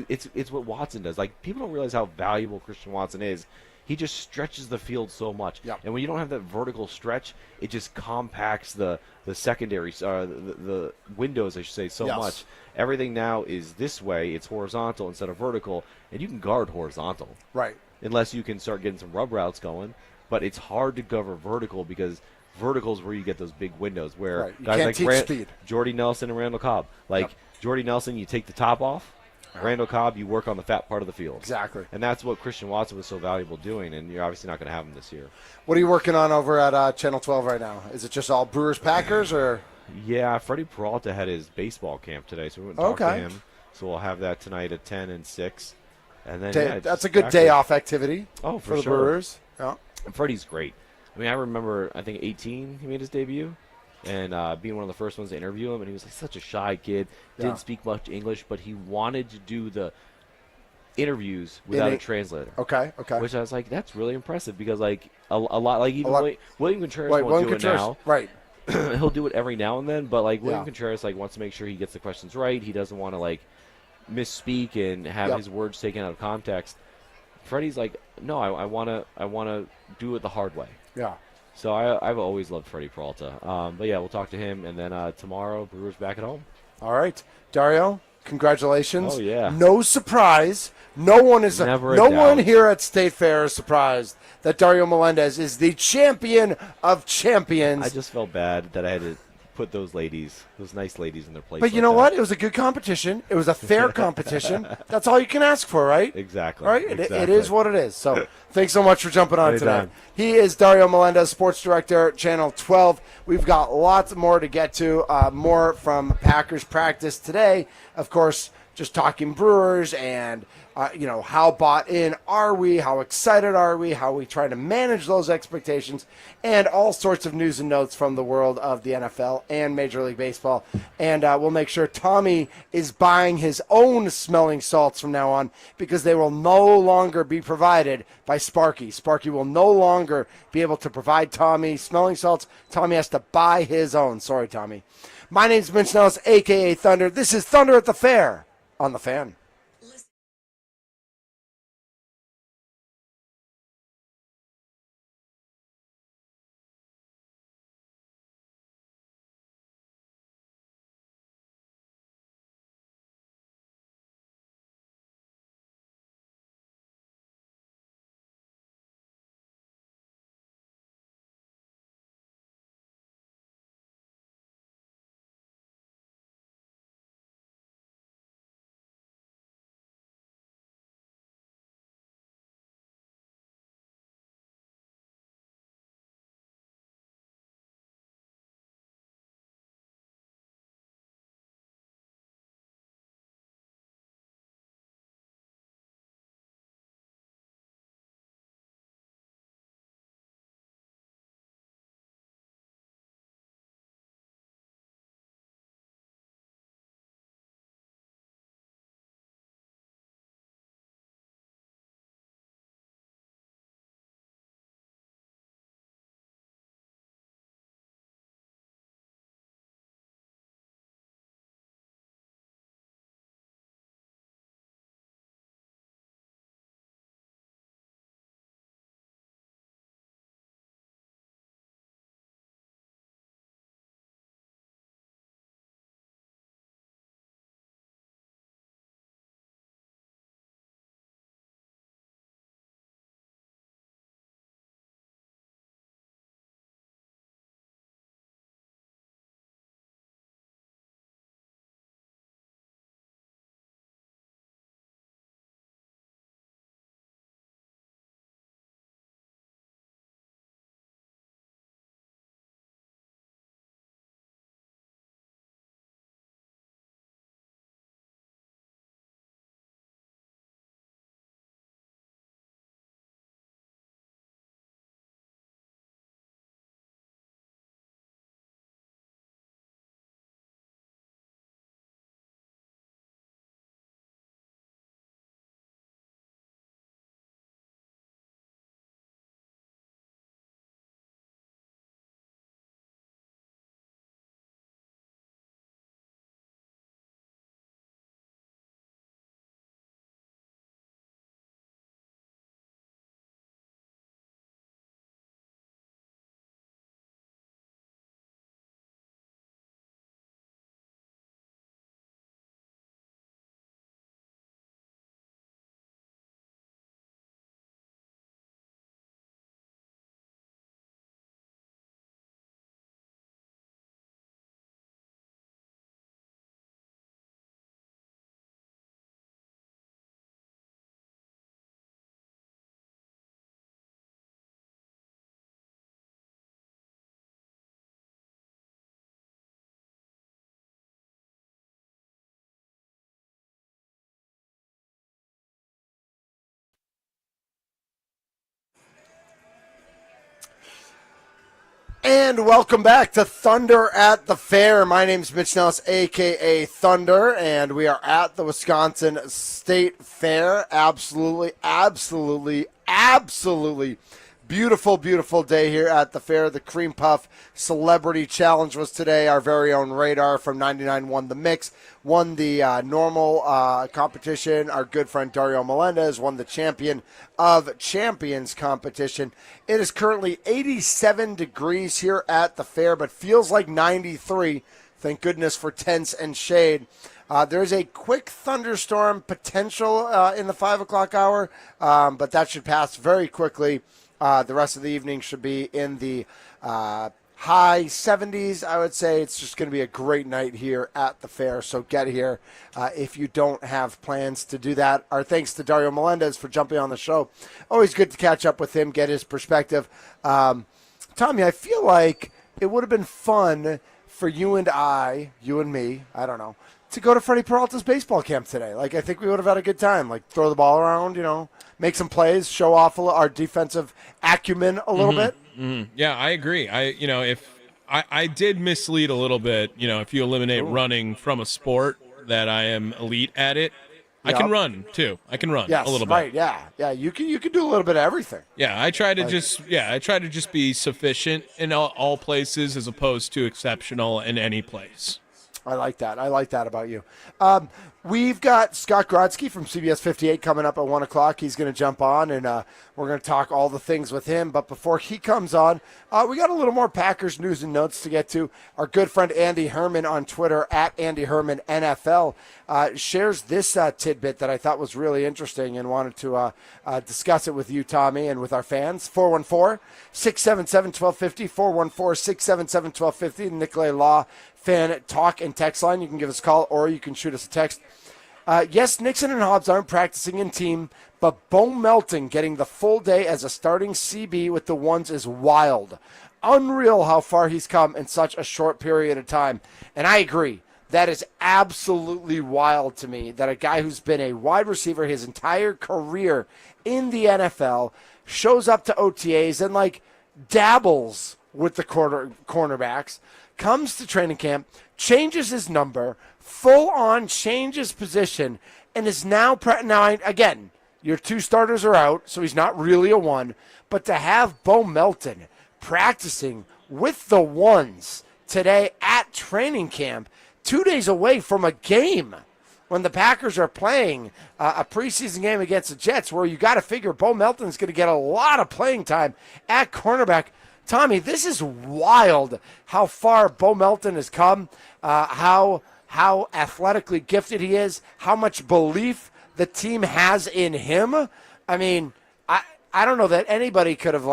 it's what Watson does. People don't realize how valuable Christian Watson is. He just stretches the field so much, Yep. and when you don't have that vertical stretch, it just compacts the secondary, the windows, I should say, so Yes. much. Everything now is this way; it's horizontal instead of vertical, and you can guard horizontal Right. unless you can start getting some rub routes going. But it's hard to cover vertical because vertical is where you get those big windows where Right. You guys can't like teach speed. Jordy Nelson and Randall Cobb. Yep. Jordy Nelson, you take the top off. Randall Cobb, you work on the fat part of the field. Exactly. And that's what Christian Watson was so valuable doing, and you're obviously not going to have him this year. What are you working on over at Channel 12 right now? Is it just all Brewers Packers or? Yeah, Freddie Peralta had his baseball camp today, so we went and talked to Okay. him. So we'll have that tonight at 10 and 6. And then yeah, That's just a good Packers. day off activity. Oh, for the sure. Brewers. Yeah. And Freddie's great. I mean, I remember, I think 18, he made his debut, and being one of the first ones to interview him, and he was such a shy kid, Yeah. didn't speak much English, but he wanted to do the interviews without a- a translator. Okay. Okay. Which I was like, that's really impressive because a lot, even lot- William Contreras Right. won't William do Contreras. it now. Right. He'll do it every now and then, but William Yeah. Contreras wants to make sure he gets the questions right. He doesn't want to misspeak and have Yep. his words taken out of context. Freddie's no, I want to do it the hard way. Yeah. So I've always loved Freddie Peralta. But yeah, we'll talk to him, and then tomorrow Brewers back at home. All right, Dario. Congratulations. Oh, yeah. No surprise. No one is. Never a no doubt. one here at State Fair is surprised that Dario Melendez is the champion of champions. I just felt bad that I had to put those nice ladies in their place. But you like know that. what? It was a good competition. It was a fair competition. That's all you can ask for, right? Exactly. All right? It exactly. is what it is. So thanks so much for jumping on Anytime. today. He is Dario Melendez, Sports Director, Channel 12. We've got lots more to get to, more from Packers practice today. Of course, just talking Brewers and, how bought in are we? How excited are we? How are we trying to manage those expectations? And all sorts of news and notes from the world of the NFL and Major League Baseball. And we'll make sure Tommy is buying his own smelling salts from now on, because they will no longer be provided by Sparky. Sparky will no longer be able to provide Tommy smelling salts. Tommy has to buy his own. Sorry, Tommy. My name's Mitch Nellis, a.k.a. Thunder. This is Thunder at the Fair on The Fan. And welcome back to Thunder at the Fair. My name's Mitch Nellis, a.k.a. Thunder, and we are at the Wisconsin State Fair. Absolutely beautiful, beautiful day here at the fair. The Cream Puff Celebrity Challenge was today. Our very own Radar from 99 won the mix, won the normal competition. Our good friend Dario Melendez won the Champion of Champions competition. It is currently 87 degrees here at the fair, but feels like 93. Thank goodness for tents and shade. There's a quick thunderstorm potential in the 5 o'clock hour, but that should pass very quickly. The rest of the evening should be in the high 70s, I would say. It's just going to be a great night here at the fair, so get here if you don't have plans to do that. Our thanks to Dario Melendez for jumping on the show. Always good to catch up with him, get his perspective. Tommy, I feel like it would have been fun for you and me, I don't know, to go to Freddie Peralta's baseball camp today. Like, I think we would have had a good time. Like, throw the ball around, make some plays, show off our defensive acumen a little bit. Yeah, I agree. I did mislead a little bit. If you eliminate running from a sport, that I am elite at it. I can run too. I can run Yes, a little right, bit. yeah. You can do a little bit of everything. Yeah, I try to just be sufficient in all places as opposed to exceptional in any place. I like that. I like that about you. We've got Scott Grodzki from CBS 58 coming up at 1 o'clock. He's going to jump on, and we're going to talk all the things with him. But before he comes on, we got a little more Packers news and notes to get to. Our good friend Andy Herman on Twitter, at Andy Herman NFL, shares this tidbit that I thought was really interesting and wanted to discuss it with you, Tommy, and with our fans. 414-677-1250, 414-677-1250, Nicolay Law Fan Talk and Text line. You can give us a call or you can shoot us a text. Yes, Nixon and Hobbs aren't practicing in team, but Bo Melton getting the full day as a starting CB with the ones is wild. Unreal how far he's come in such a short period of time. And I agree. That is absolutely wild to me that a guy who's been a wide receiver his entire career in the NFL shows up to OTAs and dabbles with the cornerbacks, comes to training camp, changes his number, full on changes position, and is now again, your two starters are out, so he's not really a one, but to have Bo Melton practicing with the ones today at training camp, 2 days away from a game when the Packers are playing a preseason game against the Jets, where you got to figure Bo Melton's going to get a lot of playing time at cornerback. Tommy, this is wild how far Bo Melton has come, how athletically gifted he is, how much belief the team has in him. I mean, I don't know that anybody could have,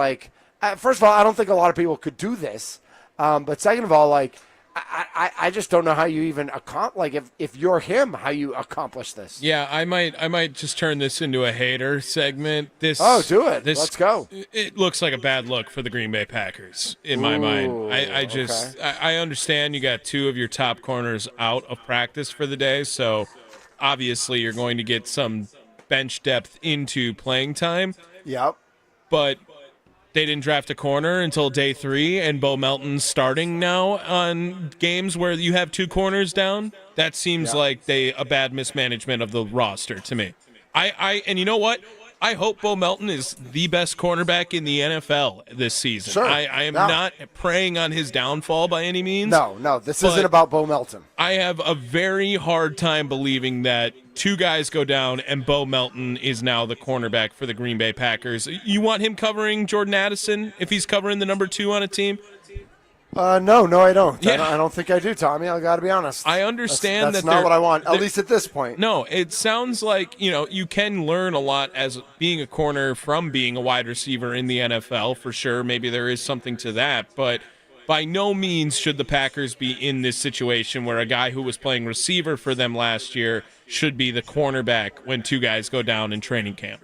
first of all, I don't think a lot of people could do this. But second of all, I just don't know how you even if you're him, how you accomplish this. Yeah, I might just turn this into a hater segment. Do it. Let's go. It looks like a bad look for the Green Bay Packers in my mind. I understand you got two of your top corners out of practice for the day, so obviously you're going to get some bench depth into playing time. Yep. But they didn't draft a corner until day 3, and Bo Melton's starting now on games where you have two corners down. That seems like a bad mismanagement of the roster to me. And you know what? I hope Bo Melton is the best cornerback in the NFL this season. Sure. I am not preying on his downfall by any means. No, this isn't about Bo Melton. I have a very hard time believing that two guys go down and Bo Melton is now the cornerback for the Green Bay Packers. You want him covering Jordan Addison if he's covering the number 2 on a team? No, I don't. Yeah. I don't think I do, Tommy. I got to be honest. I understand that's not what I want, at least at this point. No, it sounds like, you can learn a lot as being a corner from being a wide receiver in the NFL, for sure. Maybe there is something to that, but by no means should the Packers be in this situation where a guy who was playing receiver for them last year should be the cornerback when two guys go down in training camp.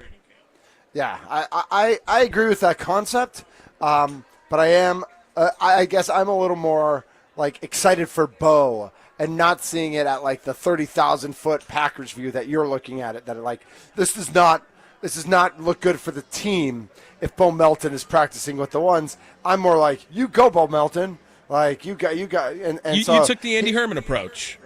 Yeah, I agree with that concept, but I am I guess I'm a little more excited for Bo and not seeing it at the 30,000-foot Packers view that you're looking at it. That this does not look good for the team if Bo Melton is practicing with the ones. I'm more you go, Bo Melton. You got, and so you took the Andy Herman approach.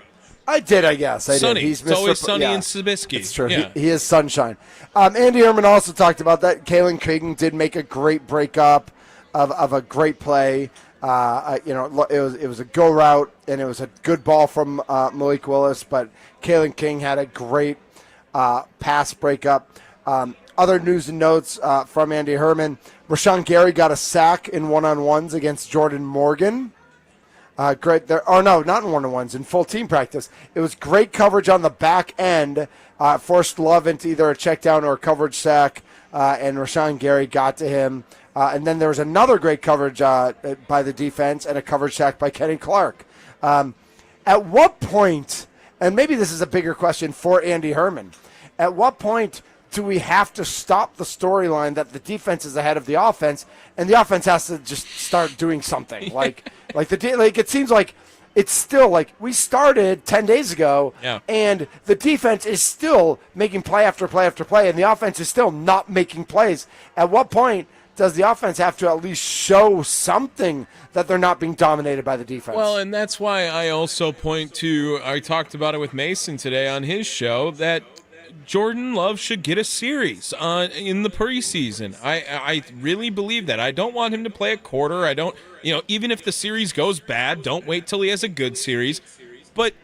I did, I guess. I sunny. did. It's always sunny in Sabisky. It's true. Yeah. He is sunshine. Andy Herman also talked about that. Kalen King did make a great breakup of a great play. It was a go route, and it was a good ball from Malik Willis, but Kalen King had a great pass breakup. Other news and notes from Andy Herman. Rashawn Gary got a sack in one-on-ones against Jordan Morgan. Great there. Oh, no, not in one-on-ones, in full team practice. It was great coverage on the back end. Forced Love into either a check down or a coverage sack, and Rashawn Gary got to him. And then there was another great coverage by the defense and a coverage sack by Kenny Clark. At what point, and maybe this is a bigger question for Andy Herman, at what point do we have to stop the storyline that the defense is ahead of the offense and the offense has to just start doing something? It seems like it's still like we started 10 days ago, Yeah. and the defense is still making play after play after play, and the offense is still not making plays. At what point does the offense have to at least show something that they're not being dominated by the defense? Well, and that's why I also point to, I talked about it with Mason today on his show, that Jordan Love should get a series in the preseason. I really believe that. I don't want him to play a quarter. I don't, even if the series goes bad, don't wait till he has a good series. But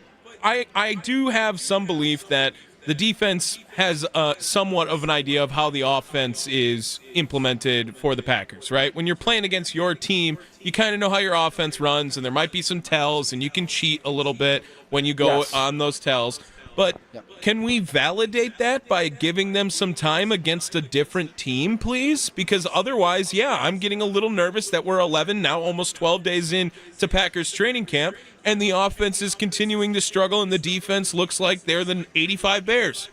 I do have some belief that the defense has somewhat of an idea of how the offense is implemented for the Packers, right? When you're playing against your team, you kind of know how your offense runs, and there might be some tells, and you can cheat a little bit when you go on those tells. But can we validate that by giving them some time against a different team, please? Because otherwise, I'm getting a little nervous that we're 11, now almost 12 days in to Packers training camp, and the offense is continuing to struggle, and the defense looks like they're the 85 Bears.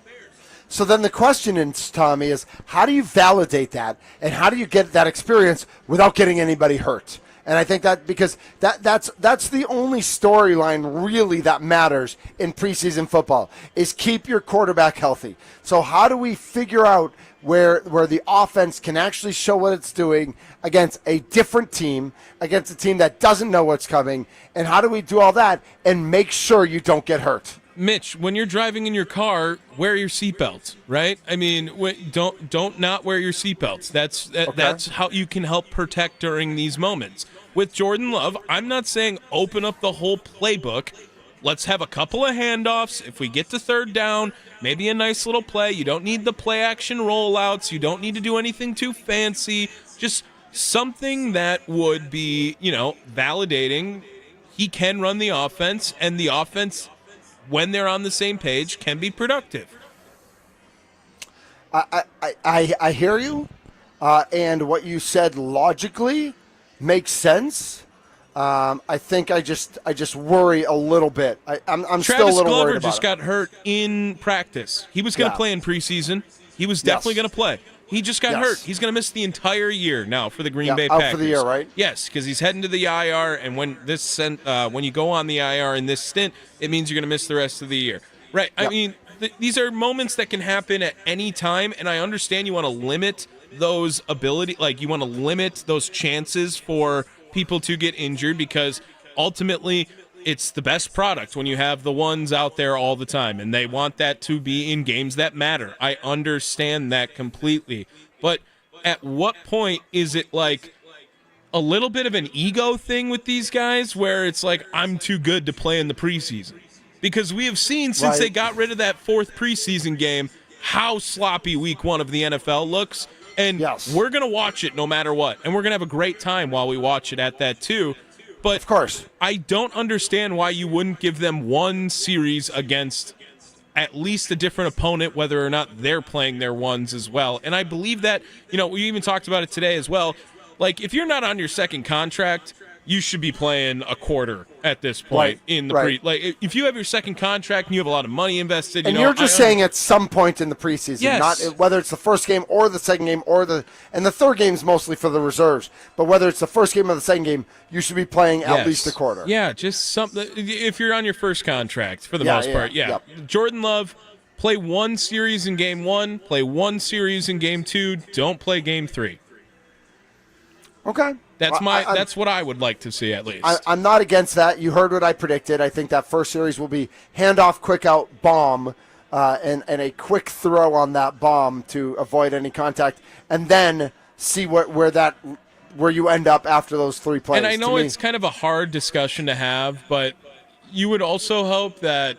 So then the question is, Tommy, is how do you validate that, and how do you get that experience without getting anybody hurt? And I think that because that's the only storyline really that matters in preseason football is keep your quarterback healthy. So how do we figure out where the offense can actually show what it's doing against a different team, against a team that doesn't know what's coming, and how do we do all that and make sure you don't get hurt? Mitch, when you're driving in your car, wear your seatbelt, right? I mean, don't not wear your seatbelts. That's how you can help protect during these moments. With Jordan Love, I'm not saying open up the whole playbook. Let's have a couple of handoffs. If we get to third down, maybe a nice little play. You don't need the play action rollouts. You don't need to do anything too fancy. Just something that would be, validating. He can run the offense, and the offense, when they're on the same page, can be productive. I hear you, and what you said logically makes sense. I think I just worry a little bit. I'm still a little Glover worried about just got hurt in practice. He was going to play in preseason. He was definitely going to play. He just got hurt. He's going to miss the entire year now for the Green Bay Packers. Out for the year, right? Yes, because he's heading to the IR, and when you go on the IR in this stint, it means you're going to miss the rest of the year. Right. Yep. I mean, these are moments that can happen at any time, and I understand you want to limit those you want to limit those chances for people to get injured because ultimately it's the best product when you have the ones out there all the time, and they want that to be in games that matter. I understand that completely. But at what point is it like a little bit of an ego thing with these guys where it's like, I'm too good to play in the preseason? Because we have seen since they got rid of that fourth preseason game how sloppy week one of the NFL looks. And we're going to watch it no matter what. And we're going to have a great time while we watch it at that too. But of course, I don't understand why you wouldn't give them one series against at least a different opponent, whether or not they're playing their ones as well. And I believe that, we even talked about it today as well. Like, if you're not on your second contract, you should be playing a quarter at this point in the like if you have your second contract and you have a lot of money invested, and you're just saying at some point in the preseason, not whether it's the first game or the second game and the third game is mostly for the reserves, but whether it's the first game or the second game, you should be playing at least a quarter. Yeah, just something. If you're on your first contract, for the most part, Jordan Love, play one series in game one, play one series in game two, don't play game three. Okay. That's what I would like to see at least. I'm not against that. You heard what I predicted. I think that first series will be handoff, quick out, bomb, and a quick throw on that bomb to avoid any contact, and then see where you end up after those three plays. And I know it's kind of a hard discussion to have, but you would also hope that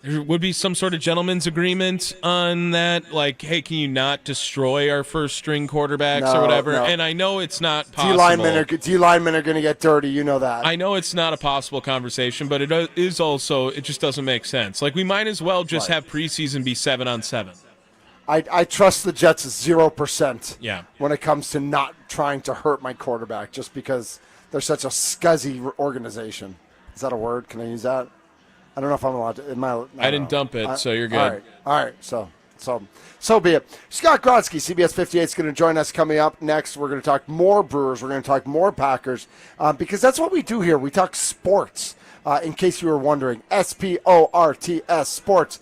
there would be some sort of gentleman's agreement on that, like, hey, can you not destroy our first-string quarterbacks or whatever? No. And I know it's not possible. D-linemen are going to get dirty, you know that. I know it's not a possible conversation, but it is also, it just doesn't make sense. Like, we might as well just have preseason be 7-on-7. I trust the Jets 0% when it comes to not trying to hurt my quarterback just because they're such a scuzzy organization. Is that a word? Can I use that? I don't know if I'm allowed to. I didn't dump it, so you're good. All right. So be it. Scott Grodsky, CBS 58, is going to join us coming up next. We're going to talk more Brewers. We're going to talk more Packers because that's what we do here. We talk sports. in case you were wondering. SPORTS, Sports.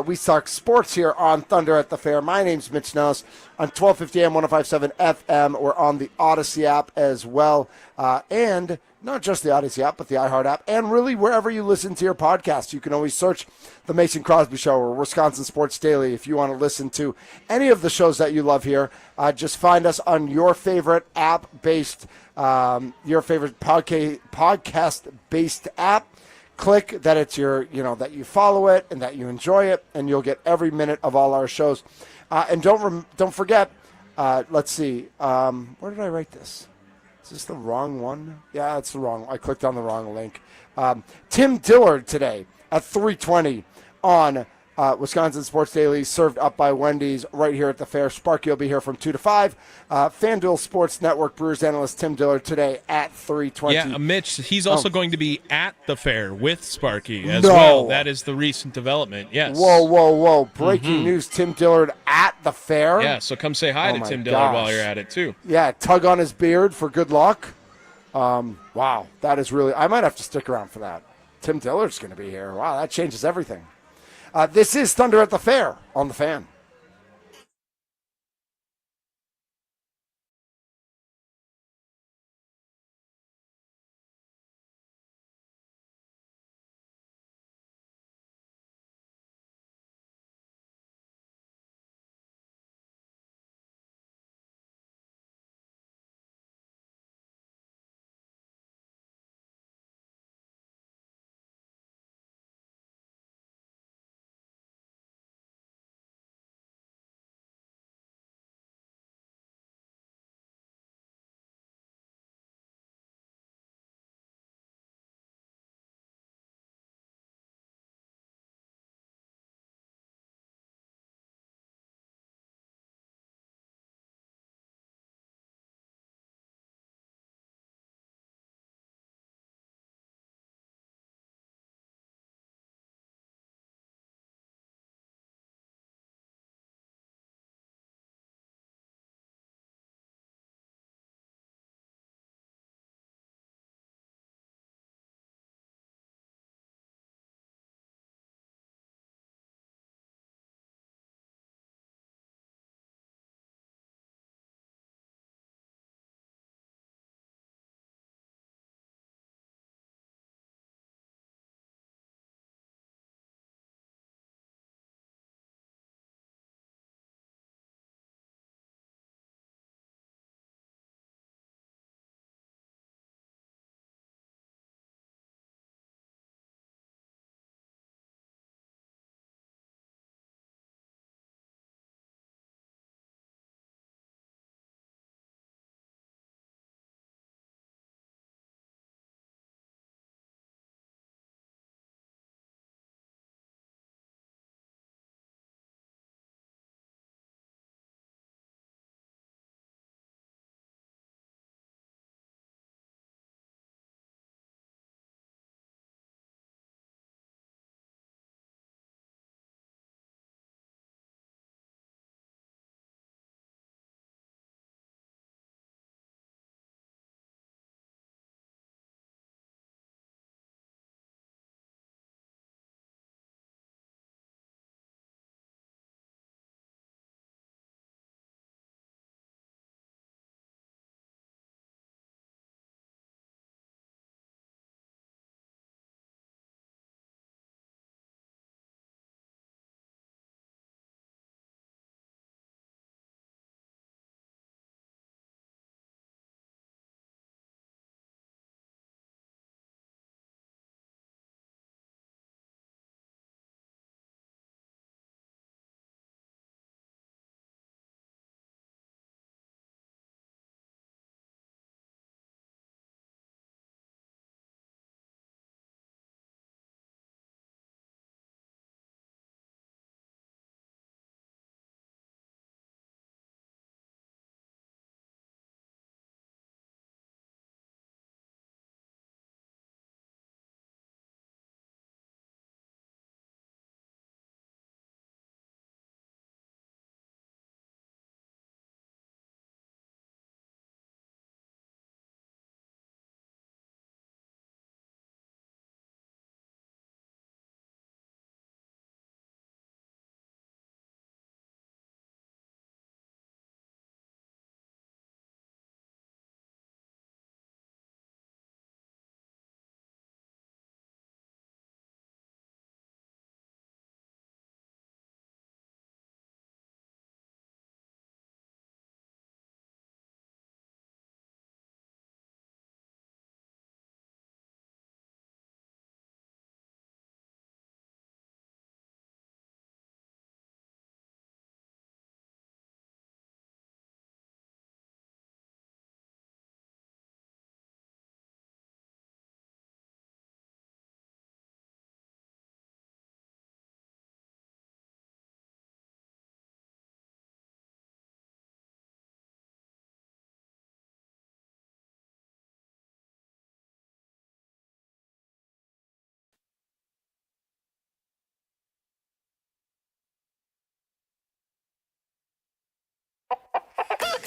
We talk sports here on Thunder at the Fair. My name's Mitch Nellis on 1250 AM, 105.7 FM. We're on the Odyssey app as well. And not just the Odyssey app, but the iHeart app. And really, wherever you listen to your podcast, you can always search The Mason Crosby Show or Wisconsin Sports Daily if you want to listen to any of the shows that you love here. Just find us on your favorite app-based, your favorite podcast-based app. Click that it's your, that you follow it and that you enjoy it, and you'll get every minute of all our shows. And don't forget. Let's see. Where did I write this? Is this the wrong one? Yeah, it's the wrong. I clicked on the wrong link. Tim Dillard today at 3:20 on Wisconsin Sports Daily, served up by Wendy's right here at the fair. Sparky will be here from 2 to 5. FanDuel Sports Network Brewers analyst Tim Dillard today at 3:20. Yeah, Mitch, he's also going to be at the fair with Sparky as No. well. That is the recent development, yes. Whoa. Breaking news, Tim Dillard at the fair? Yeah, so come say hi to my Tim Dillard while gosh. you're at it, too. Yeah, tug on his beard for good luck. Wow, that is really... I might have to stick around for that. Tim Dillard's going to be here. Wow, that changes everything. This is Thunder at the Fair on the Fan.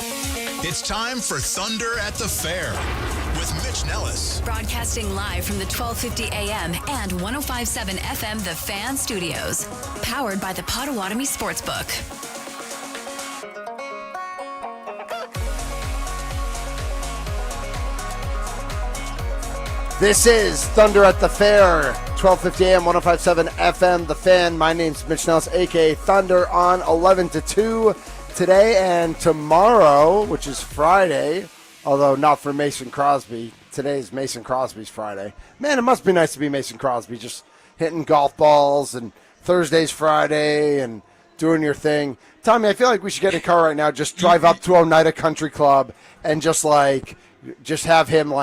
It's time for Thunder at the Fair with Mitch Nellis. Broadcasting live from the 1250 AM and 105.7 FM The Fan Studios. Powered by the Potawatomi Sportsbook. This is Thunder at the Fair, 1250 AM, 105.7 FM, The Fan. My name's Mitch Nellis, a.k.a. Thunder, on 11 to 2 today and tomorrow, which is Friday, although not for Mason Crosby. Today is Mason Crosby's Friday. Man, it must be nice to be Mason Crosby, just hitting golf balls, and Thursday's Friday and doing your thing. Tommy, I feel like we should get in a car right now, just drive up to Oneida Country Club and just have him,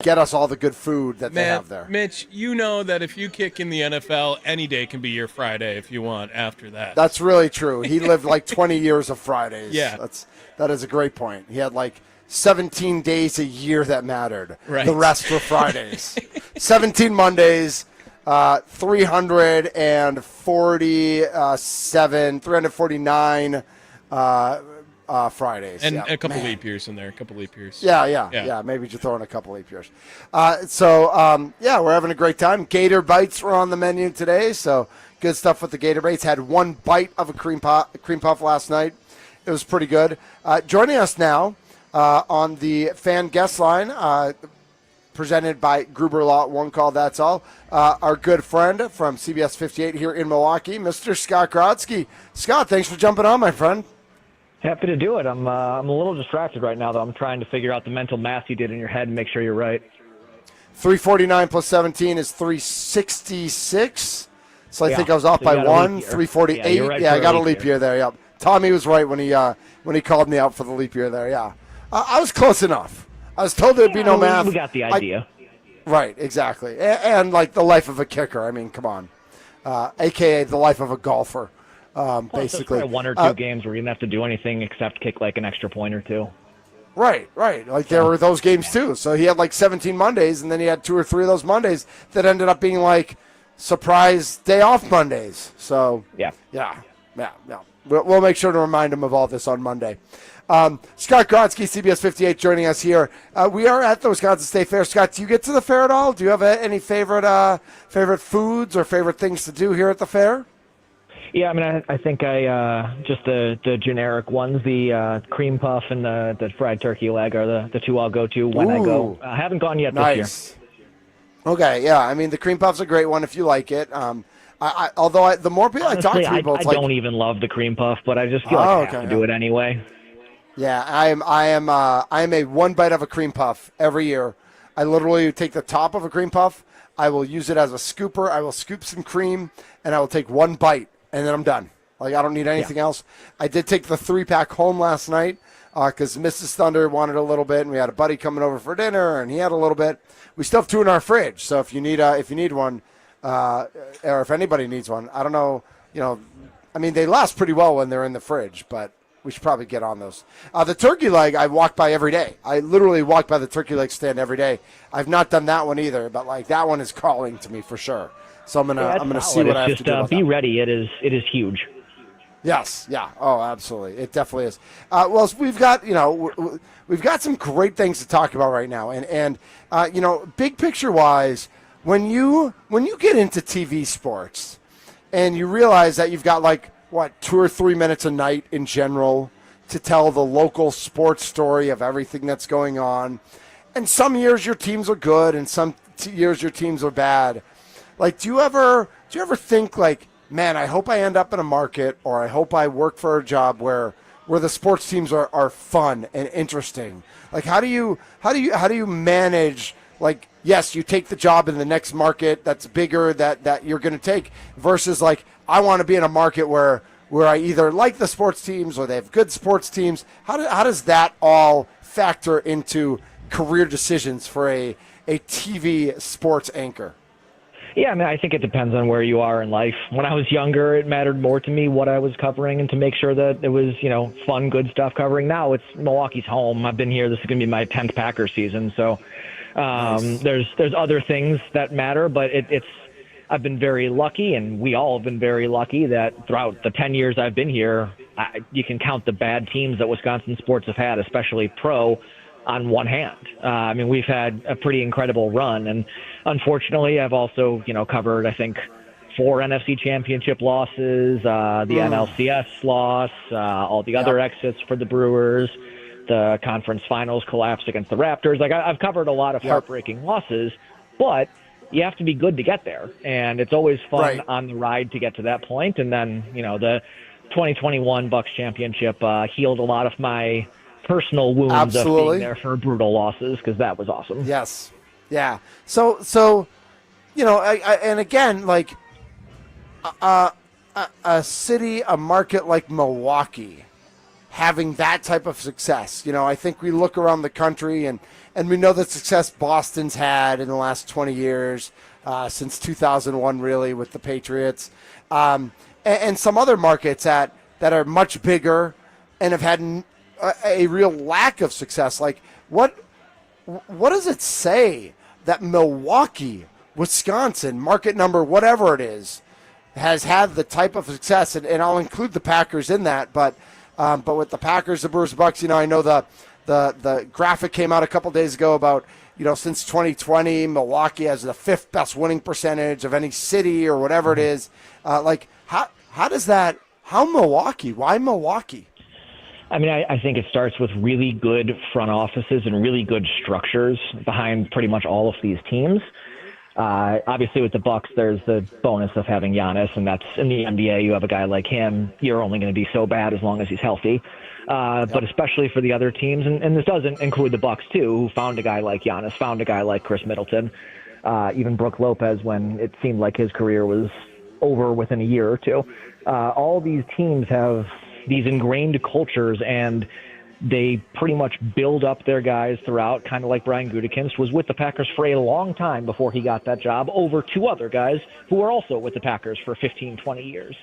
get us all the good food that they have there. Mitch, you know that if you kick in the NFL, any day can be your Friday if you want after that. That's really true. He lived 20 years of Fridays. Yeah. That is a great point. He had 17 days a year that mattered. Right. The rest were Fridays. 17 Mondays, 349 Fridays. And yeah. a couple leap years in there, Yeah. Maybe just throw in a couple leap years. We're having a great time. Gator Bites were on the menu today, so good stuff with the Gator Bites. Had one bite of a cream puff last night. It was pretty good. Joining us now on the fan guest line, presented by Gruber Law, one call, that's all. Our good friend from CBS 58 here in Milwaukee, Mr. Scott Grodsky. Scott, thanks for jumping on, my friend. Happy to do it. I'm a little distracted right now, though. I'm trying to figure out the mental math you did in your head and make sure you're right. 349 plus 17 is 366. So I think I was off so you by got a one. leap year. 348. Yeah, right I got a leap leap year there. Yep. Tommy was right when he called me out for the leap year there. Yeah, I was close enough. I was told there'd be no math. We got the idea. Right, exactly. And the life of a kicker. I mean, come on. AKA the life of a golfer. Basically, there's one or two games where you didn't have to do anything except kick an extra point or two. Right. There were those games too. So he had 17 Mondays, and then he had 2 or 3 of those Mondays that ended up being surprise day off Mondays. So yeah. We'll make sure to remind him of all this on Monday. Scott Grodsky, CBS 58, joining us here. We are at the Wisconsin State Fair. Scott, do you get to the fair at all? Do you have any favorite foods or favorite things to do here at the fair? Yeah, I mean, I think just the generic ones, the cream puff and the fried turkey leg are the two I'll go to when I go. I haven't gone yet this year. Okay, yeah. I mean, the cream puff's a great one if you like it. The more people Honestly, I talk to people, I don't even love the cream puff, but I just feel I have to do it anyway. Yeah, I am a one bite of a cream puff every year. I literally take the top of a cream puff. I will use it as a scooper. I will scoop some cream, and I will take one bite. And then I'm done. I don't need anything else. I did take the 3-pack home last night because Mrs. Thunder wanted a little bit, and we had a buddy coming over for dinner, and he had a little bit. We still have 2 in our fridge, so if you need one, or if anybody needs one, I don't know. I mean, they last pretty well when they're in the fridge, but we should probably get on those. The turkey leg I walk by every day. I literally walk by the turkey leg stand every day. I've not done that one either, but that one is calling to me for sure. So I'm gonna see what I have to do about be that. ready. It is huge. Yes. Yeah. Oh, absolutely. It definitely is. Well, we've got we've got some great things to talk about right now, and big picture wise, when you get into TV sports, and you realize that you've got 2 or 3 minutes a night in general to tell the local sports story of everything that's going on, and some years your teams are good, and some years your teams are bad. Do you ever think man, I hope I end up in a market, or I hope I work for a job where the sports teams are fun and interesting? How do you manage yes, you take the job in the next market that's bigger that you're going to take versus I want to be in a market where I either like the sports teams or they have good sports teams. How does that all factor into career decisions for a TV sports anchor? Yeah, I mean, I think it depends on where you are in life. When I was younger, it mattered more to me what I was covering and to make sure that it was, fun, good stuff covering. Now it's Milwaukee's home. I've been here. This is going to be my 10th Packers season. So there's other things that matter, but it's I've been very lucky, and we all have been very lucky that throughout the 10 years I've been here, you can count the bad teams that Wisconsin sports have had, especially pro, on one hand. I mean, we've had a pretty incredible run, and unfortunately, I've also, covered, I think, 4 NFC championship losses, the NLCS loss, all the other exits for the Brewers, the conference finals collapse against the Raptors. Like, I've covered a lot of heartbreaking losses, but you have to be good to get there. And it's always fun on the ride to get to that point. And then, the 2021 Bucks championship healed a lot of my personal wounds of being there for brutal losses, because that was awesome. Yes. Yeah. So and again, like a city, a market like Milwaukee having that type of success. I think we look around the country and we know the success Boston's had in the last 20 years, since 2001, really, with the Patriots, and some other markets that are much bigger and have had a real lack of success. Like, what does it say that Milwaukee, Wisconsin, market number whatever it is, has had the type of success? And I'll include the Packers in that, but with the Packers, the Brewers, the Bucks, I know the graphic came out a couple days ago about, since 2020, Milwaukee has the 5th best winning percentage of any city or whatever it is. How Milwaukee? Why Milwaukee? I mean, I think it starts with really good front offices and really good structures behind pretty much all of these teams. Obviously, with the Bucks, there's the bonus of having Giannis, and that's in the NBA. You have a guy like him, you're only going to be so bad as long as he's healthy. But especially for the other teams, and this doesn't include the Bucks too, who found a guy like Giannis, found a guy like Chris Middleton, even Brook Lopez when it seemed like his career was over within a year or two. All these teams have these ingrained cultures, and they pretty much build up their guys throughout, kind of like Brian Gutekunst was with the Packers for a long time before he got that job, over 2 other guys who were also with the Packers for 15, 20 years.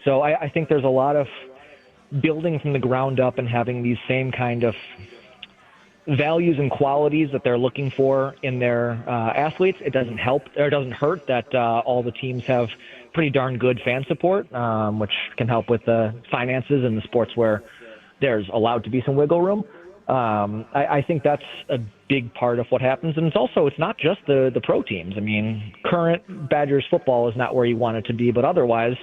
So I think there's a lot of building from the ground up and having these same kind of values and qualities that they're looking for in their athletes. It doesn't help, or it doesn't hurt that all the teams have pretty darn good fan support, which can help with the finances in the sports where there's allowed to be some wiggle room. I think that's a big part of what happens. And it's not just the pro teams. I mean, current Badgers football is not where you want it to be, but otherwise,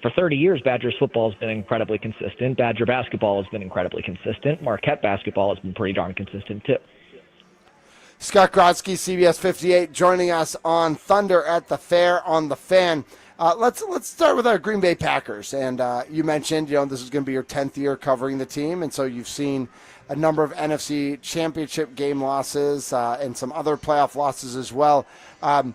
for 30 years, Badgers football has been incredibly consistent. Badger basketball has been incredibly consistent. Marquette basketball has been pretty darn consistent, too. Scott Grodsky, CBS 58, joining us on Thunder at the Fair on the Fan. Let's start with our Green Bay Packers. And you mentioned, this is going to be your 10th year covering the team, and so you've seen a number of NFC Championship game losses and some other playoff losses as well. How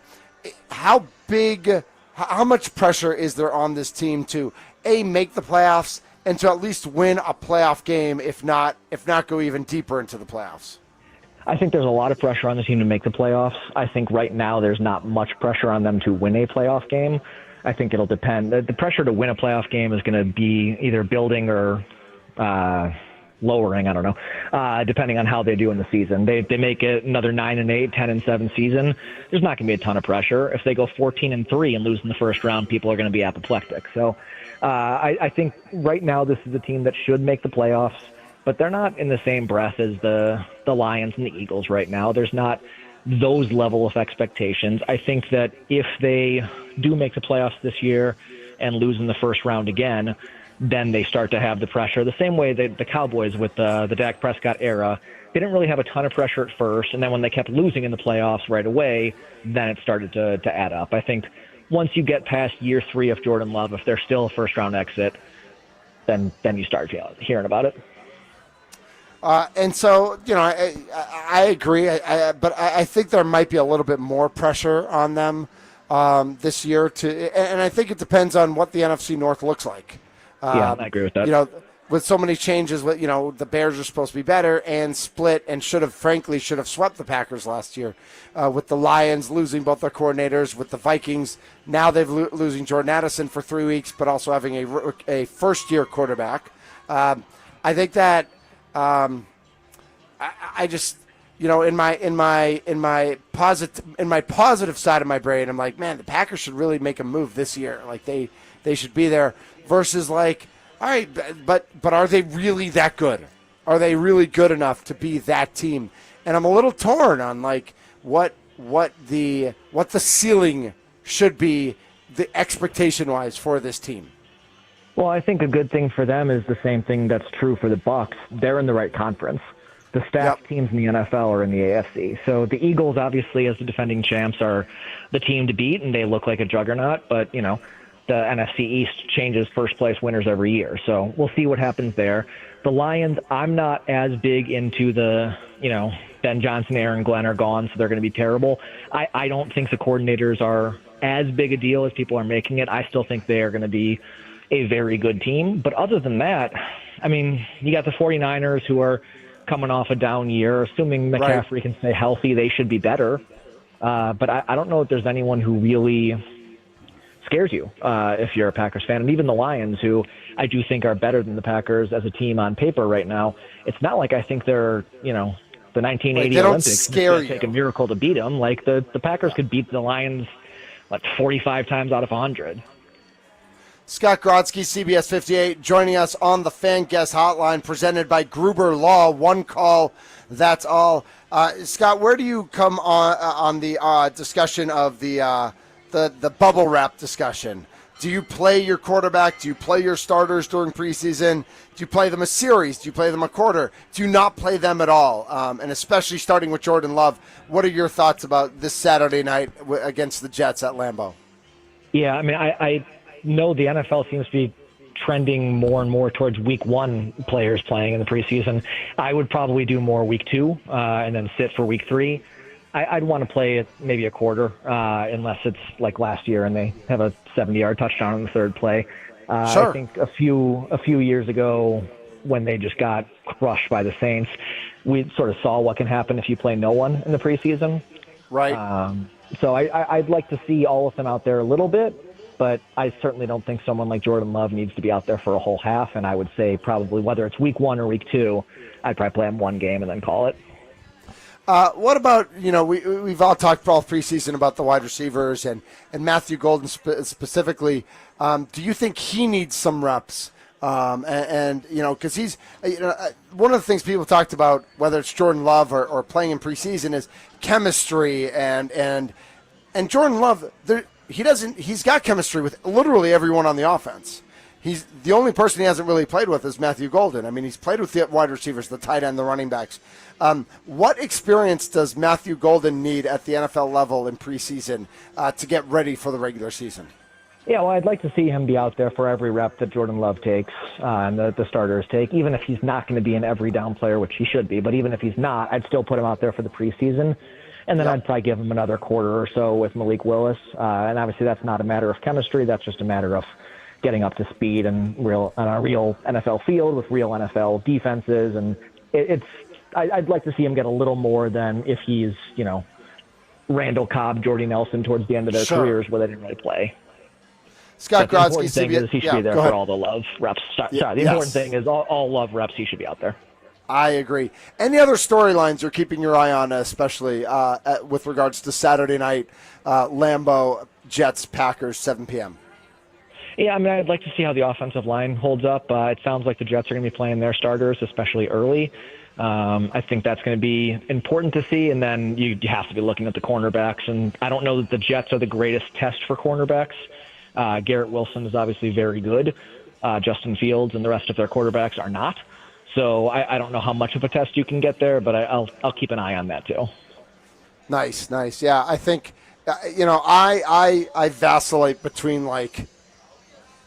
much pressure is there on this team to make the playoffs and to at least win a playoff game, if not go even deeper into the playoffs? I think there's a lot of pressure on the team to make the playoffs. I think right now there's not much pressure on them to win a playoff game. I think it'll depend. The pressure to win a playoff game is going to be either building or lowering, I don't know, depending on how they do in the season. They make it another 9-8, 10-7 season. There's not going to be a ton of pressure. If they go 14-3 and lose in the first round, people are going to be apoplectic. So I think right now this is a team that should make the playoffs, but they're not in the same breath as the Lions and the Eagles right now. There's not those level of expectations. I think that if they do make the playoffs this year and lose in the first round again, then they start to have the pressure. The same way that the Cowboys with the Dak Prescott era, they didn't really have a ton of pressure at first, and then when they kept losing in the playoffs right away, then it started to add up. I think once you get past year 3 of Jordan Love, if they're still a first-round exit, then you start hearing about it. And so, I agree, but I think there might be a little bit more pressure on them this year. And I think it depends on what the NFC North looks like. I agree with that. With so many changes, the Bears are supposed to be better and split and should have swept the Packers last year. With the Lions losing both their coordinators, with the Vikings, now they've losing Jordan Addison for 3 weeks, but also having a first-year quarterback. I think that in my positive side of my brain, I'm like, man, the Packers should really make a move this year. Like they should be there. Versus like, all right, but are they really that good? Are they really good enough to be that team? And I'm a little torn on like what the ceiling should be, the expectation wise for this team. Well, I think a good thing for them is the same thing that's true for the Bucs. They're in the right conference. The stacked teams in the NFL are in the AFC. So the Eagles, obviously, as the defending champs, are the team to beat, and they look like a juggernaut. But, the NFC East changes first-place winners every year. So we'll see what happens there. The Lions, I'm not as big into the, Ben Johnson, Aaron Glenn are gone, so they're going to be terrible. I don't think the coordinators are as big a deal as people are making it. I still think they are going to be a very good team. But other than that, you got the 49ers who are coming off a down year. Assuming McCaffrey can stay healthy, they should be better. But I don't know if there's anyone who really scares you if you're a Packers fan. And even the Lions, who I do think are better than the Packers as a team on paper right now, it's not like I think they're, the 1980 Olympics. It's going to take a miracle to beat them. Like the Packers could beat the Lions like 45 times out of 100. Scott Grodzki, CBS 58, joining us on the Fan Guest Hotline, presented by Gruber Law. One call, that's all. Scott, where do you come on the discussion of the bubble wrap discussion? Do you play your quarterback? Do you play your starters during preseason? Do you play them a series? Do you play them a quarter? Do you not play them at all? And especially starting with Jordan Love, what are your thoughts about this Saturday night against the Jets at Lambeau? Yeah, I know the NFL seems to be trending more and more towards week 1 players playing in the preseason. I would probably do more week 2 and then sit for week 3. I'd want to play maybe a quarter unless it's like last year and they have a 70-yard touchdown on the third play. Sure. I think a few years ago when they just got crushed by the Saints, we sort of saw what can happen if you play no one in the preseason. Right. So I'd like to see all of them out there a little bit. But I certainly don't think someone like Jordan Love needs to be out there for a whole half. And I would say probably whether it's week 1 or week 2, I'd probably play him one game and then call it. What about, we've all talked all preseason about the wide receivers and Matthew Golden specifically. Do you think he needs some reps? Because he's, one of the things people talked about, whether it's Jordan Love or playing in preseason, is chemistry and Jordan Love, he's got chemistry with literally everyone on the offense. He's the only person he hasn't really played with is Matthew Golden. He's played with the wide receivers, the tight end, the running backs. What experience does Matthew Golden need at the NFL level in preseason to get ready for the regular season? Yeah, well, I'd like to see him be out there for every rep that Jordan Love takes and the starters take, even if he's not going to be an every down player, which he should be. But even if he's not, I'd still put him out there for the preseason. And then I'd probably give him another quarter or so with Malik Willis. And obviously that's not a matter of chemistry. That's just a matter of getting up to speed and on a real NFL field with real NFL defenses. And I'd like to see him get a little more than if he's, Randall Cobb, Jordy Nelson towards the end of their careers where they didn't really play. Scott Grodzki, the important thing is he should be there for all the Love reps. The important thing is all Love reps, he should be out there. I agree. Any other storylines you're keeping your eye on, especially with regards to Saturday night, Lambeau, Jets, Packers, 7 p.m.? Yeah, I'd like to see how the offensive line holds up. It sounds like the Jets are going to be playing their starters, especially early. I think that's going to be important to see, and then you have to be looking at the cornerbacks. And I don't know that the Jets are the greatest test for cornerbacks. Garrett Wilson is obviously very good. Justin Fields and the rest of their quarterbacks are not. So I don't know how much of a test you can get there, but I'll keep an eye on that too. Nice. Yeah, I think, I vacillate between like,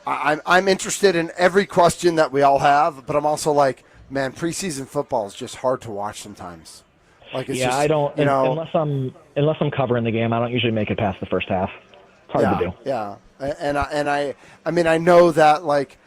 I'm interested in every question that we all have, but I'm also like, man, preseason football is just hard to watch sometimes. Like, it's I don't, unless I'm covering the game, I don't usually make it past the first half. It's hard to do. Yeah, and I know that like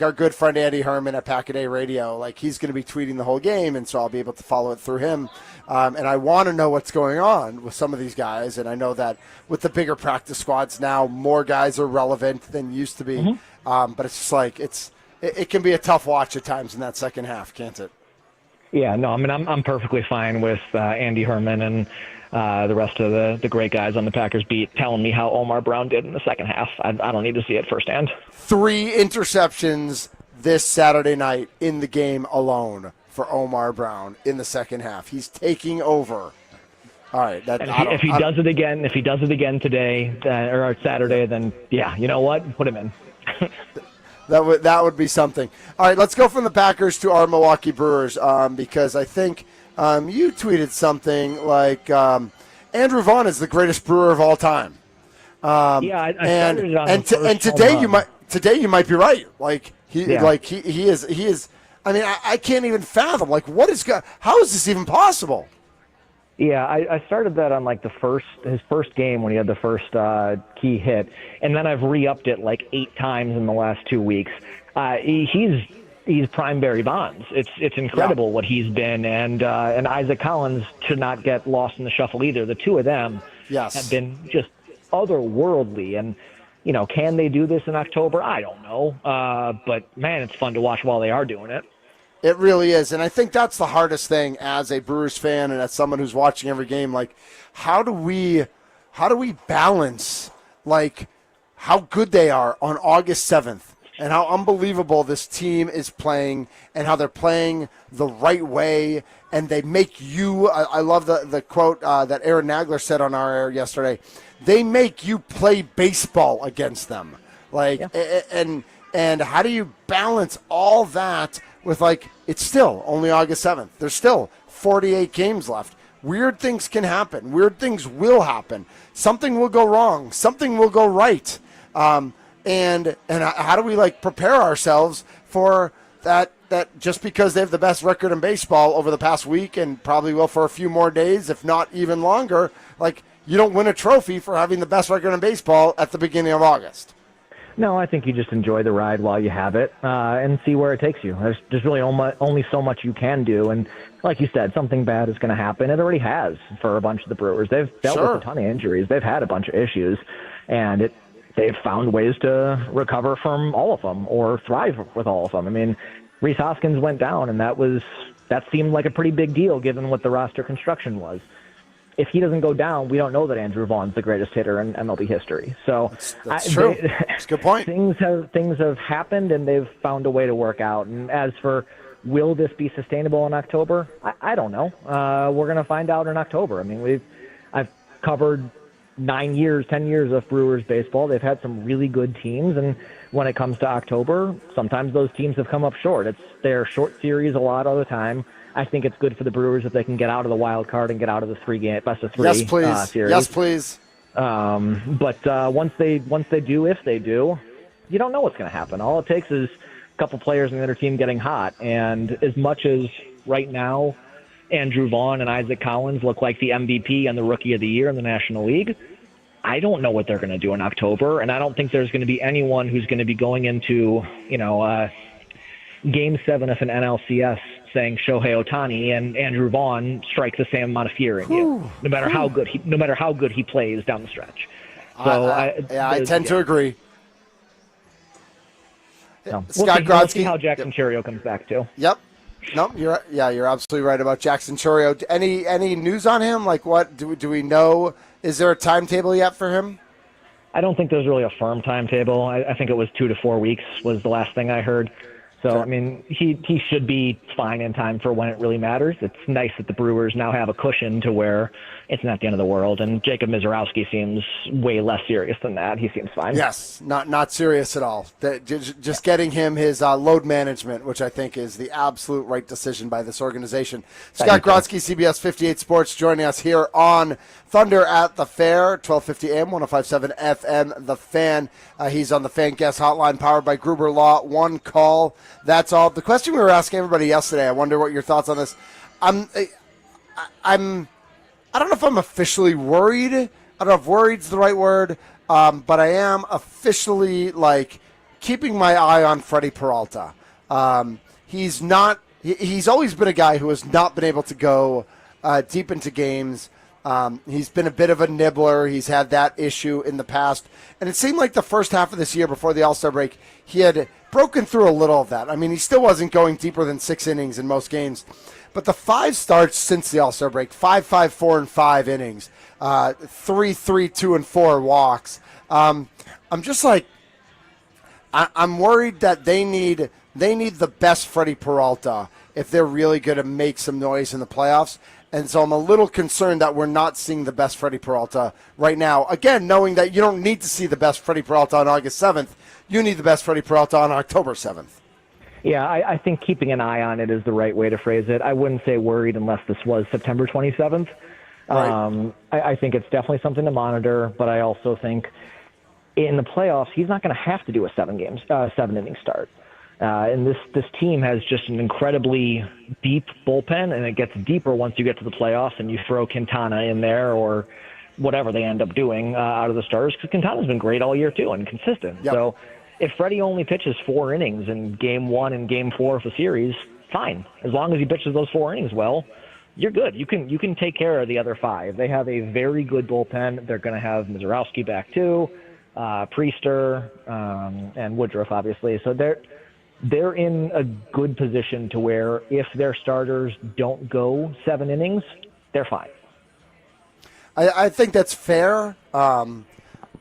our good friend Andy Herman at Pack-A-Day Radio, like he's going to be tweeting the whole game, and so I'll be able to follow it through him. And I want to know what's going on with some of these guys, and I know that with the bigger practice squads now, more guys are relevant than used to be. Mm-hmm. But it's just like it can be a tough watch at times in that second half, can't it? Yeah, no, I mean, I'm perfectly fine with Andy Herman and the rest of the great guys on the Packers beat telling me how Omar Brown did in the second half. I don't need to see it firsthand. 3 interceptions this Saturday night in the game alone for Omar Brown in the second half. He's taking over. All right. If he does it again today or Saturday, then yeah, you know what? Put him in. That would be something. All right, let's go from the Packers to our Milwaukee Brewers because I think you tweeted something like Andrew Vaughn is the greatest Brewer of all time. I started it on the first today home run. today you might be right. He is. I mean, I can't even fathom how is this even possible? Yeah, I started that on his first game when he had the first key hit, and then I've re-upped it 8 times in the last 2 weeks. He's prime Barry Bonds. It's incredible what he's been, and Isaac Collins should not get lost in the shuffle either. The two of them have been just otherworldly, and can they do this in October? I don't know, but man, it's fun to watch while they are doing it. It really is, and I think that's the hardest thing as a Brewers fan and as someone who's watching every game. How do we balance how good they are on August 7th and how unbelievable this team is playing and how they're playing the right way, and they make you. I love the quote that Aaron Nagler said on our air yesterday. They make you play baseball against them, and how do you balance all that with it's still only August 7th. There's still 48 games left. Weird things can happen. Weird things will happen. Something will go wrong. Something will go right. And how do we prepare ourselves for that just because they have the best record in baseball over the past week and probably will for a few more days, if not even longer, you don't win a trophy for having the best record in baseball at the beginning of August. No, I think you just enjoy the ride while you have it and see where it takes you. There's really only so much you can do. And like you said, something bad is going to happen. It already has for a bunch of the Brewers. They've dealt with a ton of injuries. They've had a bunch of issues. And they've found ways to recover from all of them or thrive with all of them. I mean, Rhys Hoskins went down, and that seemed like a pretty big deal given what the roster construction was. If he doesn't go down, we don't know that Andrew Vaughn's the greatest hitter in MLB history. So that's true. That's a good point. Things have happened, and they've found a way to work out. And as for will this be sustainable in October, I don't know. We're going to find out in October. I mean, I've covered 10 years of Brewers baseball. They've had some really good teams, and when it comes to October, sometimes those teams have come up short. It's their short series a lot of the time. I think it's good for the Brewers if they can get out of the wild card and get out of the best of 3 yes, please. Series. Yes, please. But once they do, if they do, you don't know what's going to happen. All it takes is a couple players in the other team getting hot. And as much as right now Andrew Vaughn and Isaac Collins look like the MVP and the Rookie of the Year in the National League, I don't know what they're going to do in October, and I don't think there's going to be anyone who's going to be going into Game 7 of an NLCS saying Shohei Ohtani and Andrew Vaughn strike the same amount of fear in you, no matter how good he plays down the stretch. So I tend to agree. No. Scott Grodzki. We'll see how Jackson Chourio comes back too. Yep. No, you're absolutely right about Jackson Chourio. Any news on him? What do we know? Is there a timetable yet for him? I don't think there's really a firm timetable. I think it was 2 to 4 weeks was the last thing I heard. So, I mean, he should be fine in time for when it really matters. It's nice that the Brewers now have a cushion to where it's not the end of the world. And Jacob Mizorowski seems way less serious than that. He seems fine. Yes, not serious at all. Just getting him his load management, which I think is the absolute right decision by this organization. Scott Grodzki, CBS 58 Sports, joining us here on Thunder at the Fair, 1250 AM, 105.7 FM, The Fan. He's on the Fan Guest Hotline, powered by Gruber Law. One call. That's all. The question we were asking everybody yesterday, I wonder what your thoughts on this. I don't know if I'm officially worried. I don't know if worried's the right word, but I am officially keeping my eye on Freddie Peralta. He's always been a guy who has not been able to go deep into games. He's been a bit of a nibbler. He's had that issue in the past. And it seemed like the first half of this year before the All-Star break, he had broken through a little of that. I mean, he still wasn't going deeper than 6 innings in most games. But the 5 starts since the All-Star break, 5, 4, and 5 innings, 3, 2, and 4 walks. I'm just like, I'm worried that they need the best Freddie Peralta if they're really going to make some noise in the playoffs. And so I'm a little concerned that we're not seeing the best Freddie Peralta right now. Again, knowing that you don't need to see the best Freddie Peralta on August 7th. You need the best Freddie Peralta on October 7th. Yeah, I think keeping an eye on it is the right way to phrase it. I wouldn't say worried unless this was September 27th. Right. I think it's definitely something to monitor, but I also think in the playoffs, he's not going to have to do a 7-inning start. And this team has just an incredibly deep bullpen, and it gets deeper once you get to the playoffs and you throw Quintana in there or whatever they end up doing out of the starters, because Quintana's been great all year too and consistent. Yep. So if Freddie only pitches 4 innings in Game 1 and Game 4 of the series, fine. As long as he pitches those 4 innings well, you're good. You can take care of the other 5. They have a very good bullpen. They're going to have Mizorowski back too, Priester, and Woodruff, obviously. So they're in a good position to where if their starters don't go 7 innings, they're fine. I think that's fair.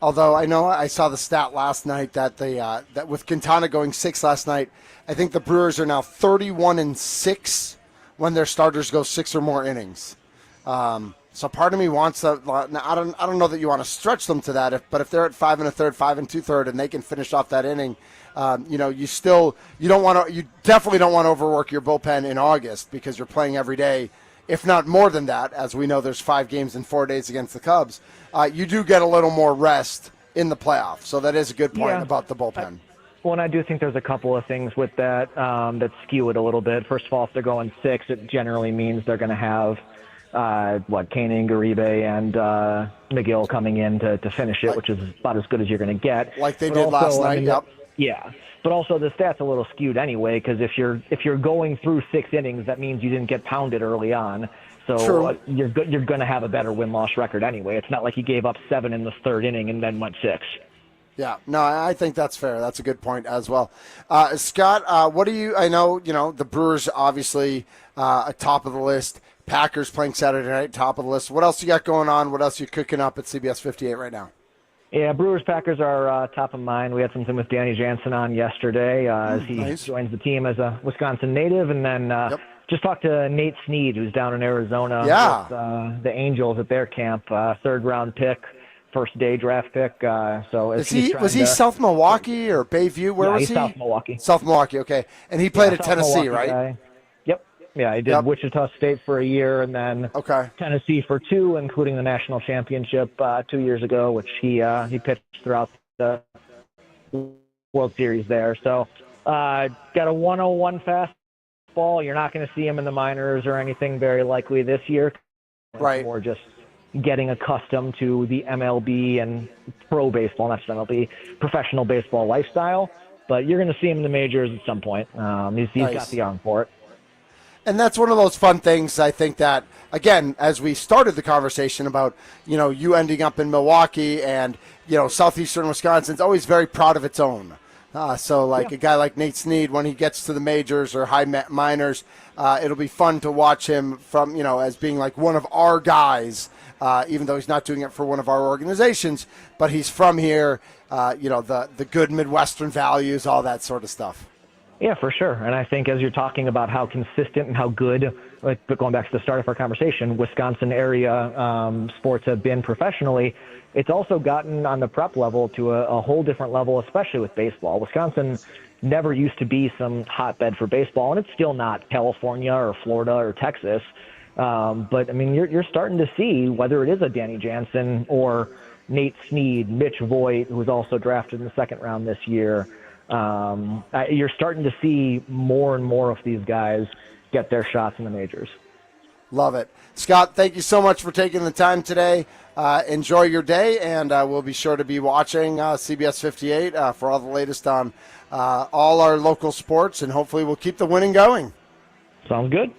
Although I know I saw the stat last night that that with Quintana going 6 last night, I think the Brewers are now 31-6 when their starters go 6 or more innings. So part of me wants to. I don't know that you want to stretch them to that. But if they're at 5 1/3, 5 2/3, and they can finish off that inning, you definitely don't want to overwork your bullpen in August because you're playing every day, if not more than that. As we know, there's 5 games in 4 days against the Cubs. You do get a little more rest in the playoffs. So that is a good point about the bullpen. Well, and I do think there's a couple of things with that that skew it a little bit. First of all, if they're going 6, it generally means they're going to have Koenig, Uribe, and McGill coming in to finish it, which is about as good as you're going to get. Like they did last night, yep. Yeah, but also the stats a little skewed anyway, because if you're going through 6 innings, that means you didn't get pounded early on. So you're going to have a better win-loss record anyway. It's not like you gave up 7 in the 3rd inning and then went 6. Yeah, no, I think that's fair. That's a good point as well. Scott, what do you? I know the Brewers obviously top of the list. Packers playing Saturday night, top of the list. What else you got going on? What else you cooking up at CBS 58 right now? Yeah, Brewers-Packers are top of mind. We had something with Danny Jansen on yesterday as he joins the team as a Wisconsin native. And then just talked to Nate Snead, who's down in Arizona with the Angels at their camp. 3rd-round pick, first-day draft pick. Was he South Milwaukee or Bayview? Where was he? South Milwaukee. South Milwaukee, okay. And he played at Tennessee, right? Guy. Yep. Yeah, he did Wichita State for a year and then Tennessee for 2, including the national championship 2 years ago, which he pitched throughout the World Series there. So got a 101 fastball. You're not going to see him in the minors or anything very likely this year. Right. Or just getting accustomed to the MLB and pro baseball, not just MLB, professional baseball lifestyle. But you're going to see him in the majors at some point. He's got the arm for it. And that's one of those fun things, I think, that, again, as we started the conversation about, you ending up in Milwaukee and, southeastern Wisconsin's always very proud of its own. A guy like Nate Snead, when he gets to the majors or high minors, it'll be fun to watch him from, as being like one of our guys, even though he's not doing it for one of our organizations, but he's from here, the good Midwestern values, all that sort of stuff. Yeah, for sure. And I think as you're talking about how consistent and how good, going back to the start of our conversation, Wisconsin area sports have been professionally, it's also gotten on the prep level to a whole different level, especially with baseball. Wisconsin never used to be some hotbed for baseball, and it's still not California or Florida or Texas. But, I mean, you're starting to see, whether it is a Danny Jansen or Nate Snead, Mitch Voigt, who was also drafted in the 2nd round this year, you're starting to see more and more of these guys get their shots in the majors. Love it. Scott, thank you so much for taking the time today. Enjoy your day, and we'll be sure to be watching CBS 58 for all the latest on all our local sports, and hopefully we'll keep the winning going. Sounds good.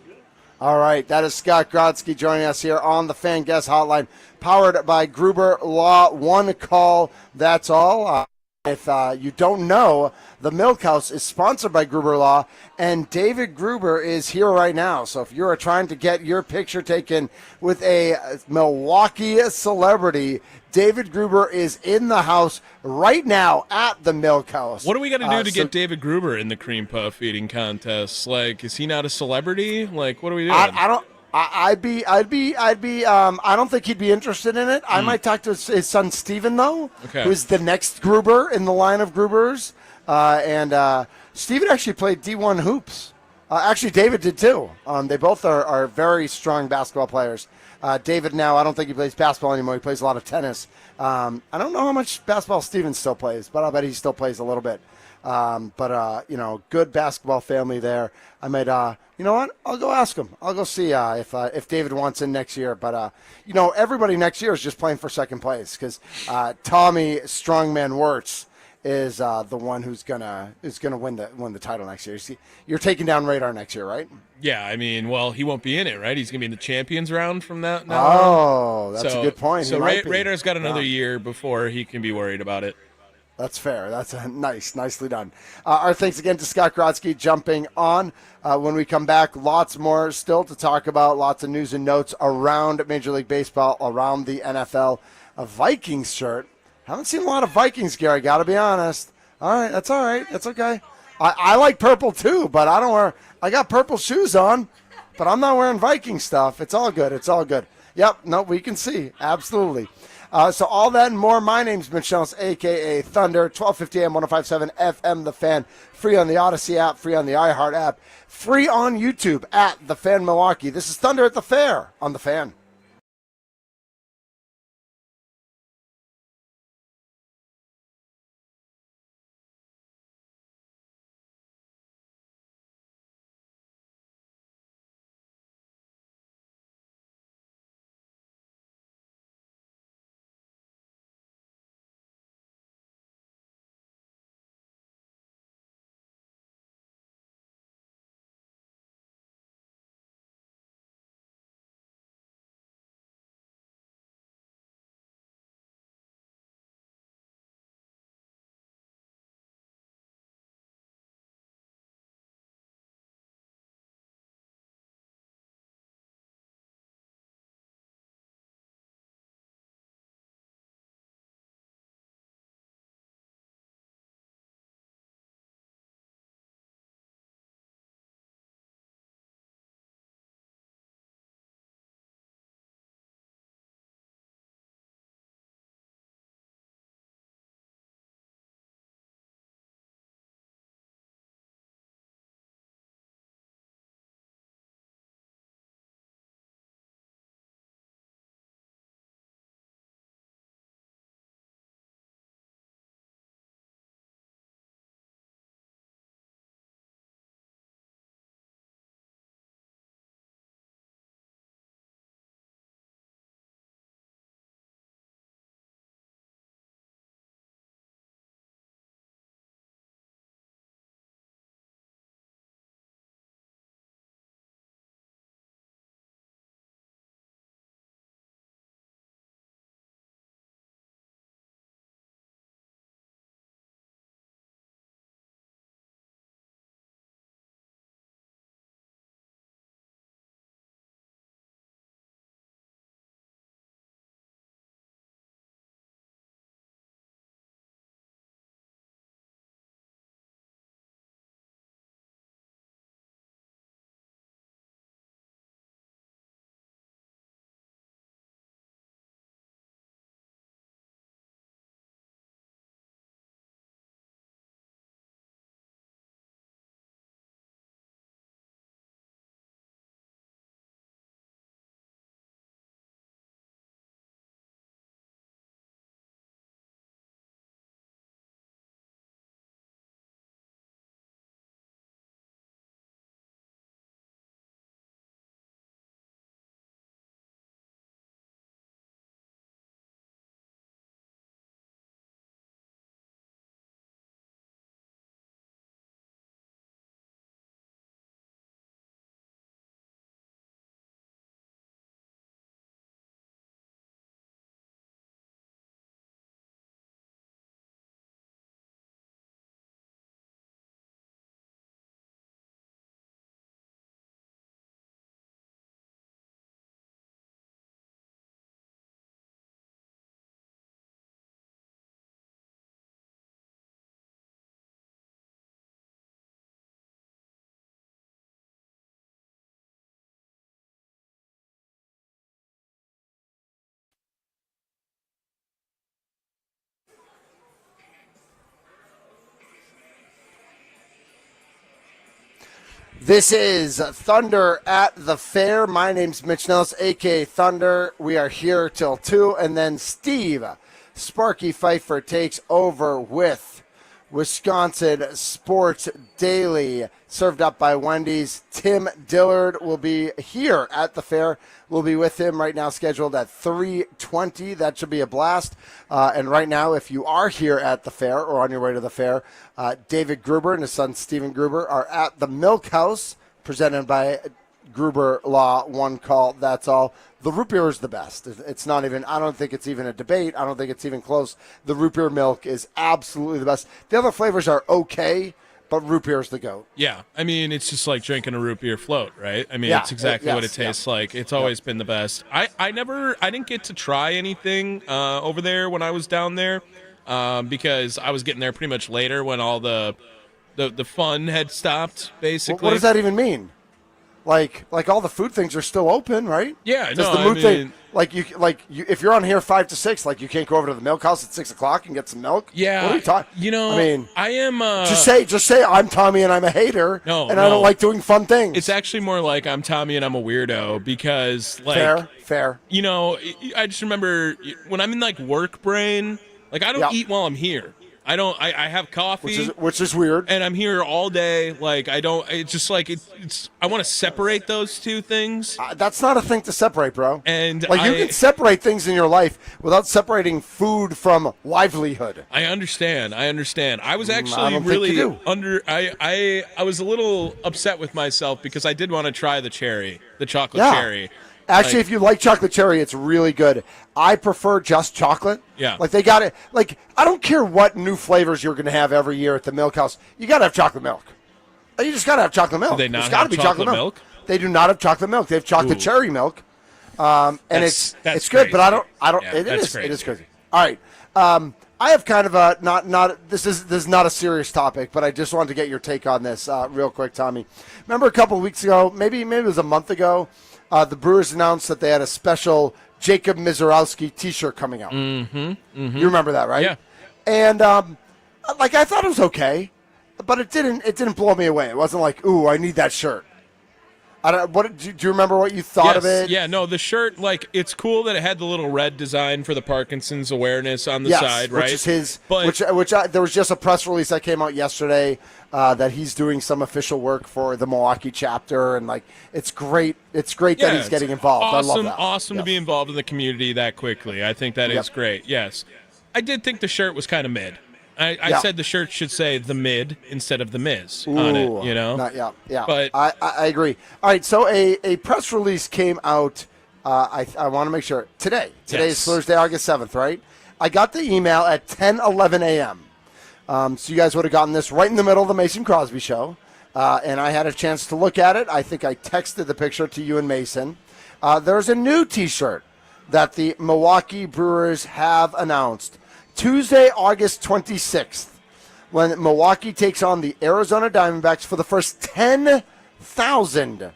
All right, that is Scott Grodsky joining us here on the Fan Guest Hotline, powered by Gruber Law. One call, that's all. If you don't know, the Milk House is sponsored by Gruber Law, and David Gruber is here right now. So if you're trying to get your picture taken with a Milwaukee celebrity, David Gruber is in the house right now at the Milk House. What do we got to do to get David Gruber in the cream puff eating contest? Like, is he not a celebrity? Like, what are we doing? I don't. I don't think he'd be interested in it. I might talk to his son Steven, though, who's the next Gruber in the line of Grubers. And Steven actually played D1 hoops. Actually, David did too. They both are very strong basketball players. David now, I don't think he plays basketball anymore. He plays a lot of tennis. I don't know how much basketball Steven still plays, but I'll bet he still plays a little bit. Good basketball family there. I might, you know what? I'll go ask him. I'll go see if David wants in next year. But everybody next year is just playing for second place because Tommy Strongman Wirtz is the one who's gonna win the title next year. You're taking down Radar next year, right? Yeah, I mean, well, he won't be in it, right? He's gonna be in the champions round from that. Oh, that's a good point. So Radar's got another year before he can be worried about it. That's fair. That's nicely done. Our thanks again to Scott Grodzki jumping on. When we come back, lots more still to talk about. Lots of news and notes around Major League Baseball, around the NFL. A Vikings shirt. Haven't seen a lot of Vikings gear, I got to be honest. All right, that's all right. That's okay. I like purple too, but I don't wear. I got purple shoes on, but I'm not wearing Viking stuff. It's all good. It's all good. Yep. No, we can see. Absolutely. So all that and more. My name's Mitch Jones, a.k.a. Thunder, 1250 AM, 105.7 FM, The Fan. Free on the Odyssey app, free on the iHeart app, free on YouTube at The Fan Milwaukee. This is Thunder at the Fair on The Fan. This is Thunder at the Fair. My name's Mitch Nellis, a.k.a. Thunder. We are here till 2, and then Steve Sparky Pfeiffer takes over with Wisconsin Sports Daily, served up by Wendy's. Tim Dillard will be here at the Fair. We'll be with him right now, scheduled at 3:20. That should be a blast. And right now, if you are here at the Fair or on your way to the Fair, David Gruber and his son Stephen Gruber are at the Milk House, presented by Gruber Law. One call, that's all. The root beer is the best. It's not even, I don't think it's even a debate. I don't think it's even close. The root beer milk is absolutely the best. The other flavors are okay, but root beer is the GOAT. Yeah, I mean, it's just like drinking a root beer float, right? I mean, Yeah, it's exactly what it yes, tastes like. It's always been the best. I didn't get to try anything over there when I was down there because I was getting there pretty much later when all the fun had stopped, basically. What does that even mean? Like all the food things are still open, right? Yeah, Does no, the mood I thing, mean- if you're on here 5 to 6, like you can't go over to the Milk House at 6 o'clock and get some milk. Yeah, what are you talking? you know, I mean, I am. just say I'm Tommy and I'm a hater. No, and no. I don't like doing fun things. It's actually more like I'm Tommy and I'm a weirdo because, like, fair. You know, I just remember when I'm in like work brain, like I don't Yep. eat while I'm here. I don't. I have coffee, Which is weird. and I'm here all day. Like I don't. It's just like it's. I want to separate those two things. That's not a thing to separate, bro. And like you can separate things in your life without separating food from livelihood. I understand. I was I actually don't think really you do. I was a little upset with myself because I did want to try the chocolate Yeah. cherry. Actually, Like- if you like chocolate cherry, it's really good. I prefer just chocolate. Yeah. Like they got it. Like I don't care what new flavors you're going to have every year at the Milk House. You got to have chocolate milk. You just got to have chocolate milk. Do they not There's gotta have chocolate milk? They do not have chocolate milk. They have chocolate Ooh. cherry milk, and That's it's good. But I don't. Yeah, it that's is. crazy. It is crazy. All right. I have kind of a not. This is not a serious topic, but I just wanted to get your take on this real quick, Tommy. Remember a couple of weeks ago, maybe it was a month ago. The Brewers announced that they had a special Jacob Mizorowski T-shirt coming out. Mm-hmm. You remember that, right? Yeah. And I thought it was okay, but it didn't blow me away. It wasn't like, ooh, I need that shirt. I don't. What do you remember? What you thought of it? Yeah, no, the shirt, like, it's cool that it had the little red design for the Parkinson's awareness on the Yes, side, right? which is his. But There was just a press release that came out yesterday that he's doing some official work for the Milwaukee chapter, and like it's great. It's great that he's it's getting involved. Awesome, I love that. awesome to Yes. be involved in the community that quickly. I think that is great. Yes, I did think the shirt was kind of mid. I said the shirt should say the mid instead of the Miz on it. You know, yeah. But I agree. All right, so a press release came out. I want to make sure today. Today is Yes. Thursday, August 7th, right? I got the email at 10:11 a.m. So you guys would have gotten this right in the middle of the Mason Crosby show, and I had a chance to look at it. I think I texted the picture to you and Mason. There's a new T-shirt that the Milwaukee Brewers have announced. Tuesday, August 26th, when Milwaukee takes on the Arizona Diamondbacks for the first 10,000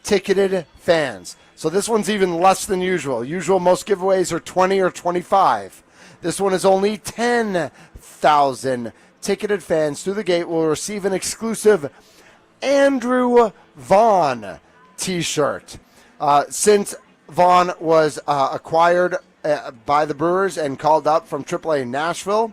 ticketed fans. So this one's even less than usual. Usual most giveaways are 20 or 25. This one is only 10,000 ticketed fans through the gate will receive an exclusive Andrew Vaughn T-shirt. Since Vaughn was acquired by the Brewers and called up from AAA Nashville,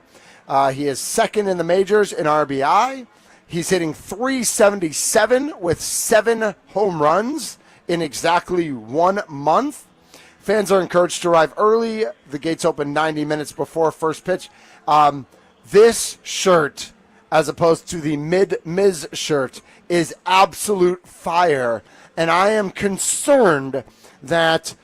he is second in the majors in RBI. He's hitting .377 with 7 home runs in exactly 1 month. Fans are encouraged to arrive early. The gates open 90 minutes before first pitch. This shirt, as opposed to the Miz shirt, is absolute fire. And I am concerned that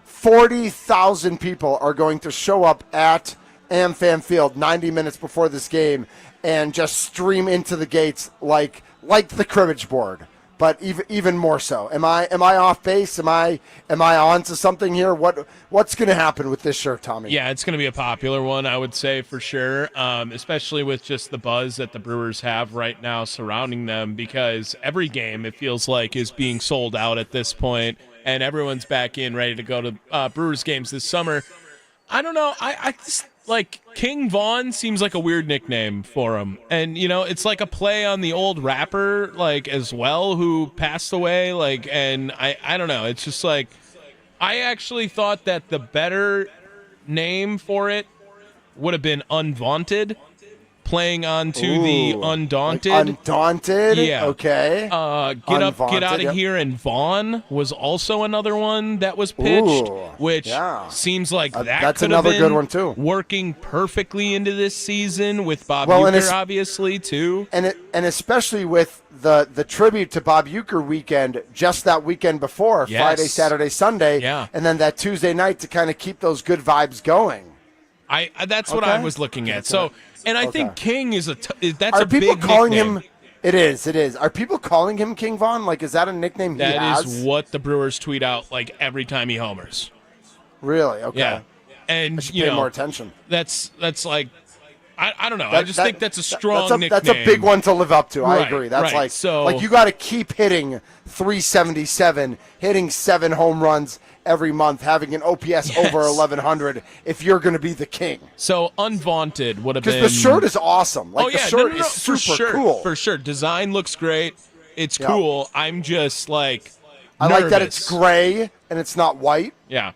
40,000 people are going to show up at AmFam Field 90 minutes before this game and just stream into the gates like the cribbage board, but even more so. Am I off base? Am I on to something here? What's going to happen with this shirt, Tommy? yeah, it's going to be a popular one, I would say, for sure, especially with just the buzz that the Brewers have right now surrounding them, because every game, it feels like, is being sold out at this point, and everyone's back in ready to go to Brewers games this summer. I don't know. I just like King Vaughn seems like a weird nickname for him, and it's like a play on the old rapper like as well who passed away. Like, and I don't know. It's just like I actually thought that the better name for it would have been Unvaunted, playing on to the Undaunted. Like Undaunted? Yeah. Okay. Get Up, Get Unvaunted, Out of yep. Here, and Vaughn was also another one that was pitched, Ooh, which yeah. seems like that that's could have another been good one, too. working perfectly into this season with Bob Well, and Uecker, it's- obviously, too. And especially with the tribute to Bob Uecker weekend, just that weekend before, Yes. Friday, Saturday, Sunday, Yeah. and then that Tuesday night to kind of keep those good vibes going. That's what Okay. I was looking at. So, and I think King is that's Are a people big calling nickname. him? It is. Are people calling him King Vaughn? Like, is that a nickname he That has? is what the Brewers tweet out like every time he homers. Really? Okay. Yeah, and I should pay more attention. That's like I don't know. I just think that's a strong nickname. That's a big one to live up to. I Right, agree. That's right. like you got to keep hitting 377, hitting 7 home runs every month, having an OPS over 1100 if you're going to be the king. So Unvaunted would have been Because the shirt is awesome. Like, oh yeah, the shirt no, is for super sure, cool. for sure. Design looks great. It's Yep. cool. I'm just like I like that it's nervous. gray and it's not white. Yeah.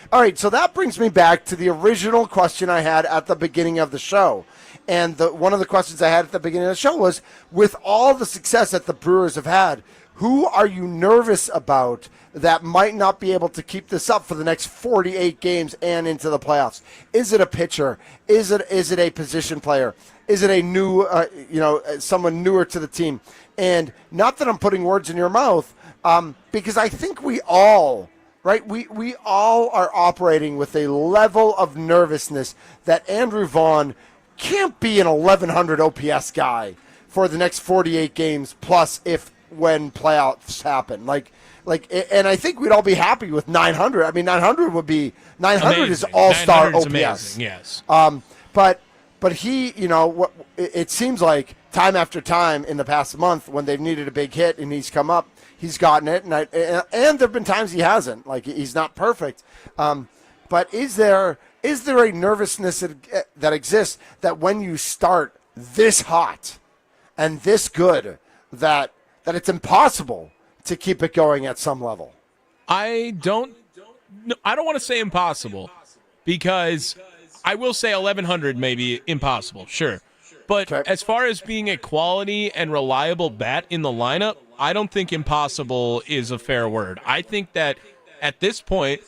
All right, so that brings me back to the original question I had at the beginning of the show. And one of the questions I had at the beginning of the show was, with all the success that the Brewers have had, who are you nervous about that might not be able to keep this up for the next 48 games and into the playoffs? Is it a pitcher? Is it a position player? Is it a new, someone newer to the team? And not that I'm putting words in your mouth, because I think we all... Right, we all are operating with a level of nervousness that Andrew Vaughn can't be an 1100 OPS guy for the next 48 games plus when playoffs happen. And I think we'd all be happy with 900. I mean, 900 is Amazing. all-star 900 OPS. is amazing, yes. But he, it seems like time after time in the past month when they've needed a big hit and he's come up, he's gotten it, and there have been times he hasn't. Like, he's not perfect. But is there a nervousness that exists that when you start this hot and this good that it's impossible to keep it going at some level? I don't want to say impossible, because I will say 1100 may be impossible, sure. But as far as being a quality and reliable bat in the lineup, I don't think impossible is a fair word. I think that at this point,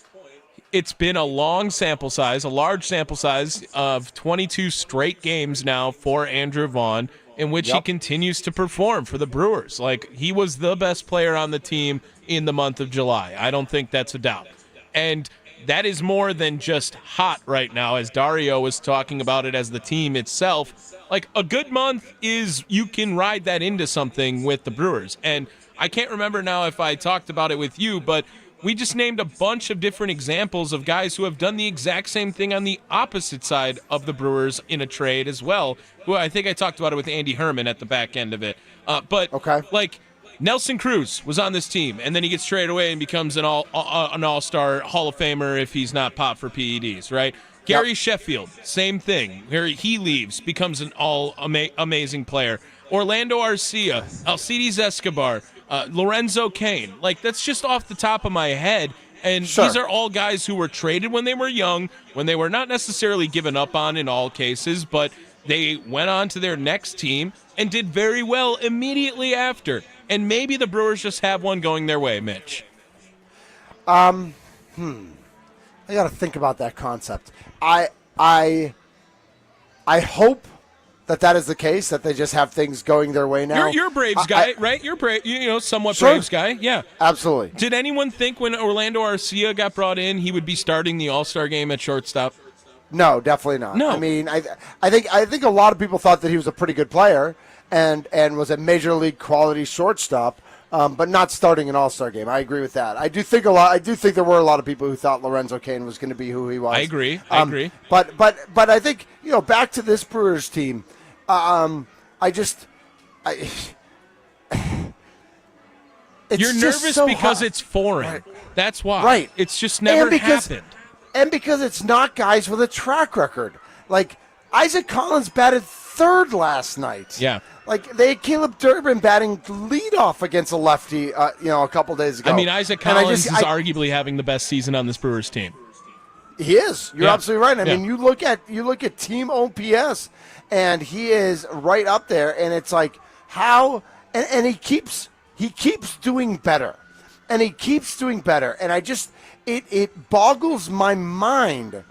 it's been a large sample size of 22 straight games now for Andrew Vaughn, in which he continues to perform for the Brewers. Like, he was the best player on the team in the month of July. I don't think that's a doubt. And that is more than just hot right now, as Dario was talking about it as the team itself. Like, a good month is you can ride that into something with the Brewers. And I can't remember now if I talked about it with you, but we just named a bunch of different examples of guys who have done the exact same thing on the opposite side of the Brewers in a trade as well. Who I think I talked about it with Andy Herman at the back end of it. Like, Nelson Cruz was on this team, and then he gets traded away and becomes an all-star Hall of Famer if he's not popped for PEDs, right? Gary Sheffield, same thing. Where he leaves, becomes an amazing player. Orlando Arcia, Alcides Escobar, Lorenzo Cain. Like, that's just off the top of my head. And these are all guys who were traded when they were young, when they were not necessarily given up on in all cases, but they went on to their next team and did very well immediately after. And maybe the Brewers just have one going their way, Mitch. I got to think about that concept. I hope that is the case, that they just have things going their way now. You're a Braves guy, right? You're somewhat Sure. Braves guy. Yeah. Absolutely. Did anyone think when Orlando Arcia got brought in, he would be starting the All-Star game at shortstop? No, definitely not. No. I mean, I think a lot of people thought that he was a pretty good player and was a major league quality shortstop, but not starting an All-Star game. I agree with that. I do think there were a lot of people who thought Lorenzo Cain was going to be who he was. I agree. But I think, back to this Brewers team, it's You're just nervous so because hot. it's foreign. Right. That's why. Right. It's just never happened. and because it's not guys with a track record. Like Isaac Collins batted third last night. Yeah. Like they had Caleb Durbin batting leadoff against a lefty, a couple days ago. I mean, Isaac Collins is arguably having the best season on this Brewers team. He is. You're absolutely right. I mean, you look at team OPS, and he is right up there. And it's like how, and he keeps doing better, and he keeps doing better. And I just it boggles my mind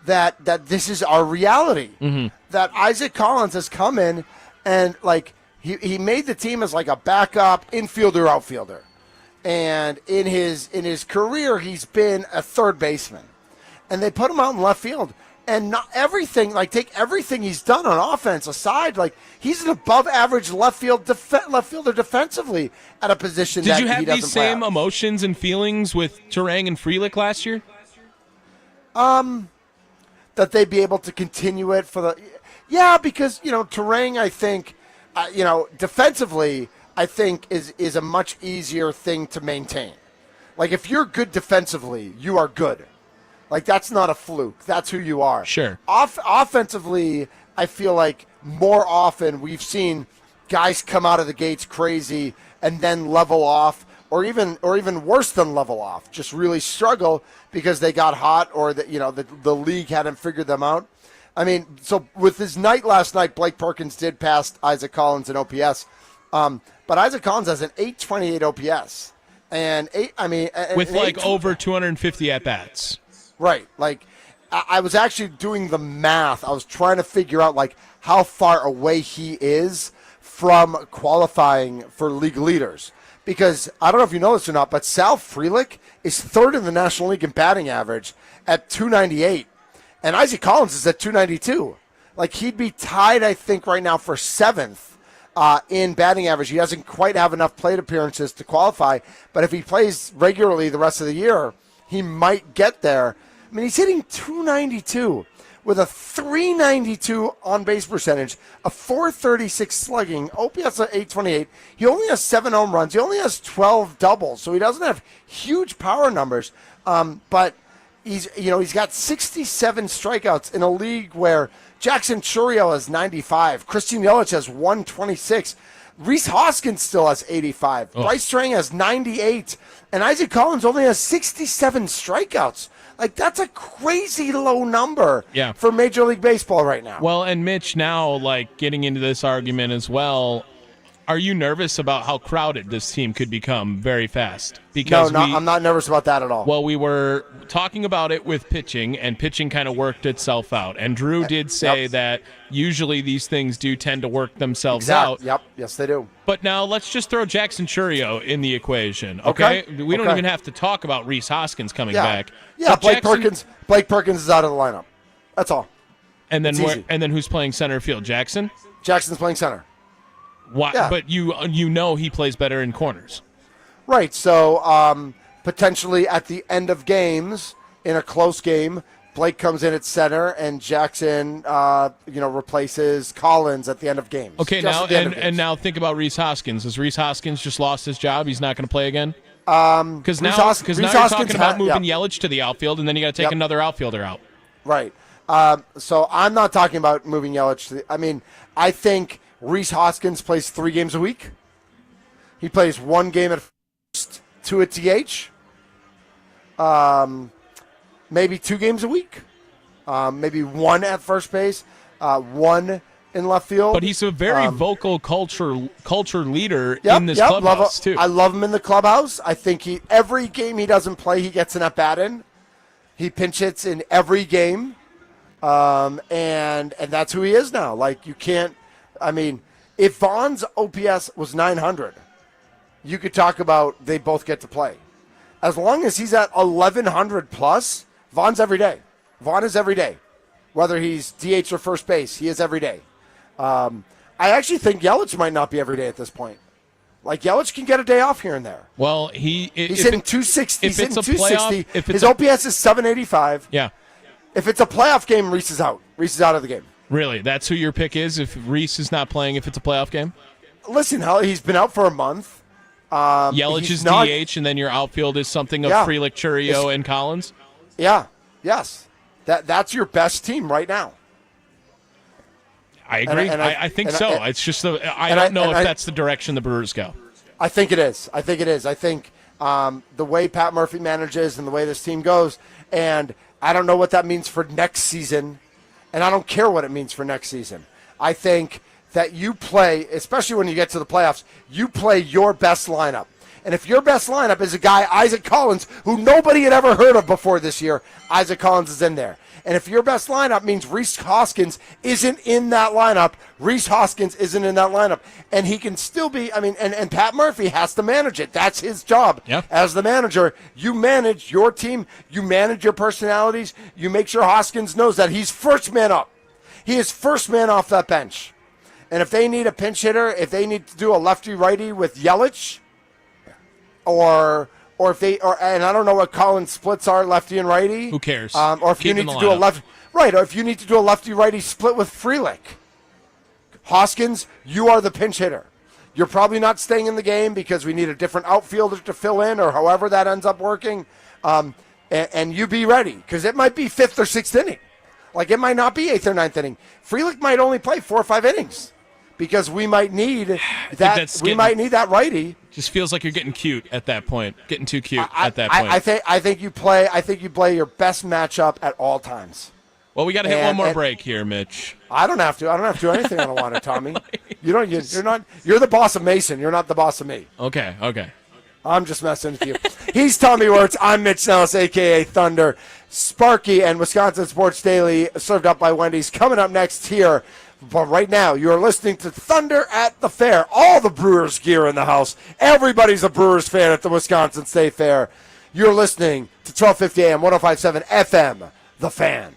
that this is our reality. Mm-hmm. That Isaac Collins has come in and like he made the team as like a backup infielder outfielder, and in his career he's been a third baseman. And they put him out in left field. And not everything, like take everything he's done on offense aside, like he's an above average left fielder defensively at a position that he doesn't play. Did you have these same emotions and feelings with Turang and Frelick last year? That they'd be able to continue it for the because Turang, I think defensively I think is a much easier thing to maintain. Like if you're good defensively, you are good. Like, that's not a fluke. That's who you are. Sure. Offensively, I feel like more often we've seen guys come out of the gates crazy and then level off, or even worse than level off, just really struggle because they got hot or the league hadn't figured them out. I mean, so with his night last night, Blake Perkins did pass Isaac Collins in OPS, but Isaac Collins has an 828 OPS. And with over 250 at-bats. Right. Like, I was actually doing the math. I was trying to figure out, like, how far away he is from qualifying for league leaders. Because I don't know if you know this or not, but Sal Frelick is third in the National League in batting average at 298. And Isaac Collins is at 292. Like, he'd be tied, I think, right now for seventh in batting average. He doesn't quite have enough plate appearances to qualify. But if he plays regularly the rest of the year, he might get there. I mean, he's hitting 292 with a 392 on-base percentage, a 436 slugging, OPS at 828. He only has 7 home runs. He only has 12 doubles, so he doesn't have huge power numbers. But he's got 67 strikeouts in a league where Jackson Chourio has 95, Christian Yelich has 126, Rhys Hoskins still has 85, Bryce Turang has 98, and Isaac Collins only has 67 strikeouts. Like, that's a crazy low number for Major League Baseball right now. Well, and Mitch, now, like, getting into this argument as well, are you nervous about how crowded this team could become very fast? Because I'm not nervous about that at all. Well, we were talking about it with pitching, and pitching kind of worked itself out. And Drew did say that usually these things do tend to work themselves out. Yep, yes, they do. But now let's just throw Jackson Chourio in the equation, okay? We don't even have to talk about Rhys Hoskins coming back. Yeah, Blake Perkins is out of the lineup. That's all. And then who's playing center field? Jackson? Jackson's playing center. Why? Yeah. But you know he plays better in corners. Right. So potentially at the end of games, in a close game, Blake comes in at center and Jackson replaces Collins at the end of games. Okay, now think about Rhys Hoskins. Has Rhys Hoskins just lost his job? He's not going to play again? Because now you're talking about moving Yelich to the outfield, and then you got to take another outfielder out. Right. So I'm not talking about moving Yelich. I think Rhys Hoskins plays 3 games a week. He plays 1 game at first, 2 at DH. Maybe 2 games a week. Maybe 1 at first base, 1 in left field. But he's a very vocal culture leader in this clubhouse too. I love him in the clubhouse. I think every game he doesn't play, he gets an at-bat in. He pinch hits in every game. And that's who he is now. Like, you can't. If Vaughn's OPS was 900, you could talk about they both get to play. As long as he's at 1,100 plus, Vaughn's every day. Vaughn is every day. Whether he's DH or first base, he is every day. I actually think Yelich might not be every day at this point. Like, Yelich can get a day off here and there. Well, he's hitting 260. If it's a playoff, his OPS is 785. Yeah. If it's a playoff game, Rhys is out. Rhys is out of the game. Really? That's who your pick is if Rhys is not playing if it's a playoff game? Listen, he's been out for a month. Yelich is DH, and then your outfield is something of Frelick, Chourio, and Collins? Yeah. Yes. That's your best team right now. I agree. I think so. It's just I don't know if that's the direction the Brewers go. I think it is. I think the way Pat Murphy manages and the way this team goes, and I don't know what that means for next season, and I don't care what it means for next season. I think that you play, especially when you get to the playoffs, you play your best lineup. And if your best lineup is a guy, Isaac Collins, who nobody had ever heard of before this year, Isaac Collins is in there. And if your best lineup means Rhys Hoskins isn't in that lineup, Rhys Hoskins isn't in that lineup. And he can still be, and Pat Murphy has to manage it. That's his job. Yep. As the manager. You manage your team. You manage your personalities. You make sure Hoskins knows that he's first man up. He is first man off that bench. And if they need a pinch hitter, if they need to do a lefty-righty with Yelich, or if they, and I don't know what Collins splits are, lefty and righty. Who cares? Or if you Keep need in to the do a lineup. or if you need to do a lefty-righty split with Frelick. Hoskins, you are the pinch hitter. You're probably not staying in the game because we need a different outfielder to fill in, or however that ends up working. And you be ready, because it might be 5th or 6th inning. Like, it might not be 8th or 9th inning. Frelick might only play 4 or 5 innings because we might need that. We might need that righty. Just feels like you're getting cute at that point. Getting too cute at that point. I think you play your best matchup at all times. Well, we got to hit one more break here, Mitch. I don't have to. I don't have to do anything I don't want to, Tommy. You don't. You're not. You're the boss of Mason. You're not the boss of me. Okay. I'm just messing with you. He's Tommy Wirtz. I'm Mitch Nellis, a.k.a. Thunder. Sparky and Wisconsin Sports Daily, served up by Wendy's, coming up next here. But right now, you're listening to Thunder at the Fair. All the Brewers gear in the house. Everybody's a Brewers fan at the Wisconsin State Fair. You're listening to 1250 AM, 105.7 FM, The Fan.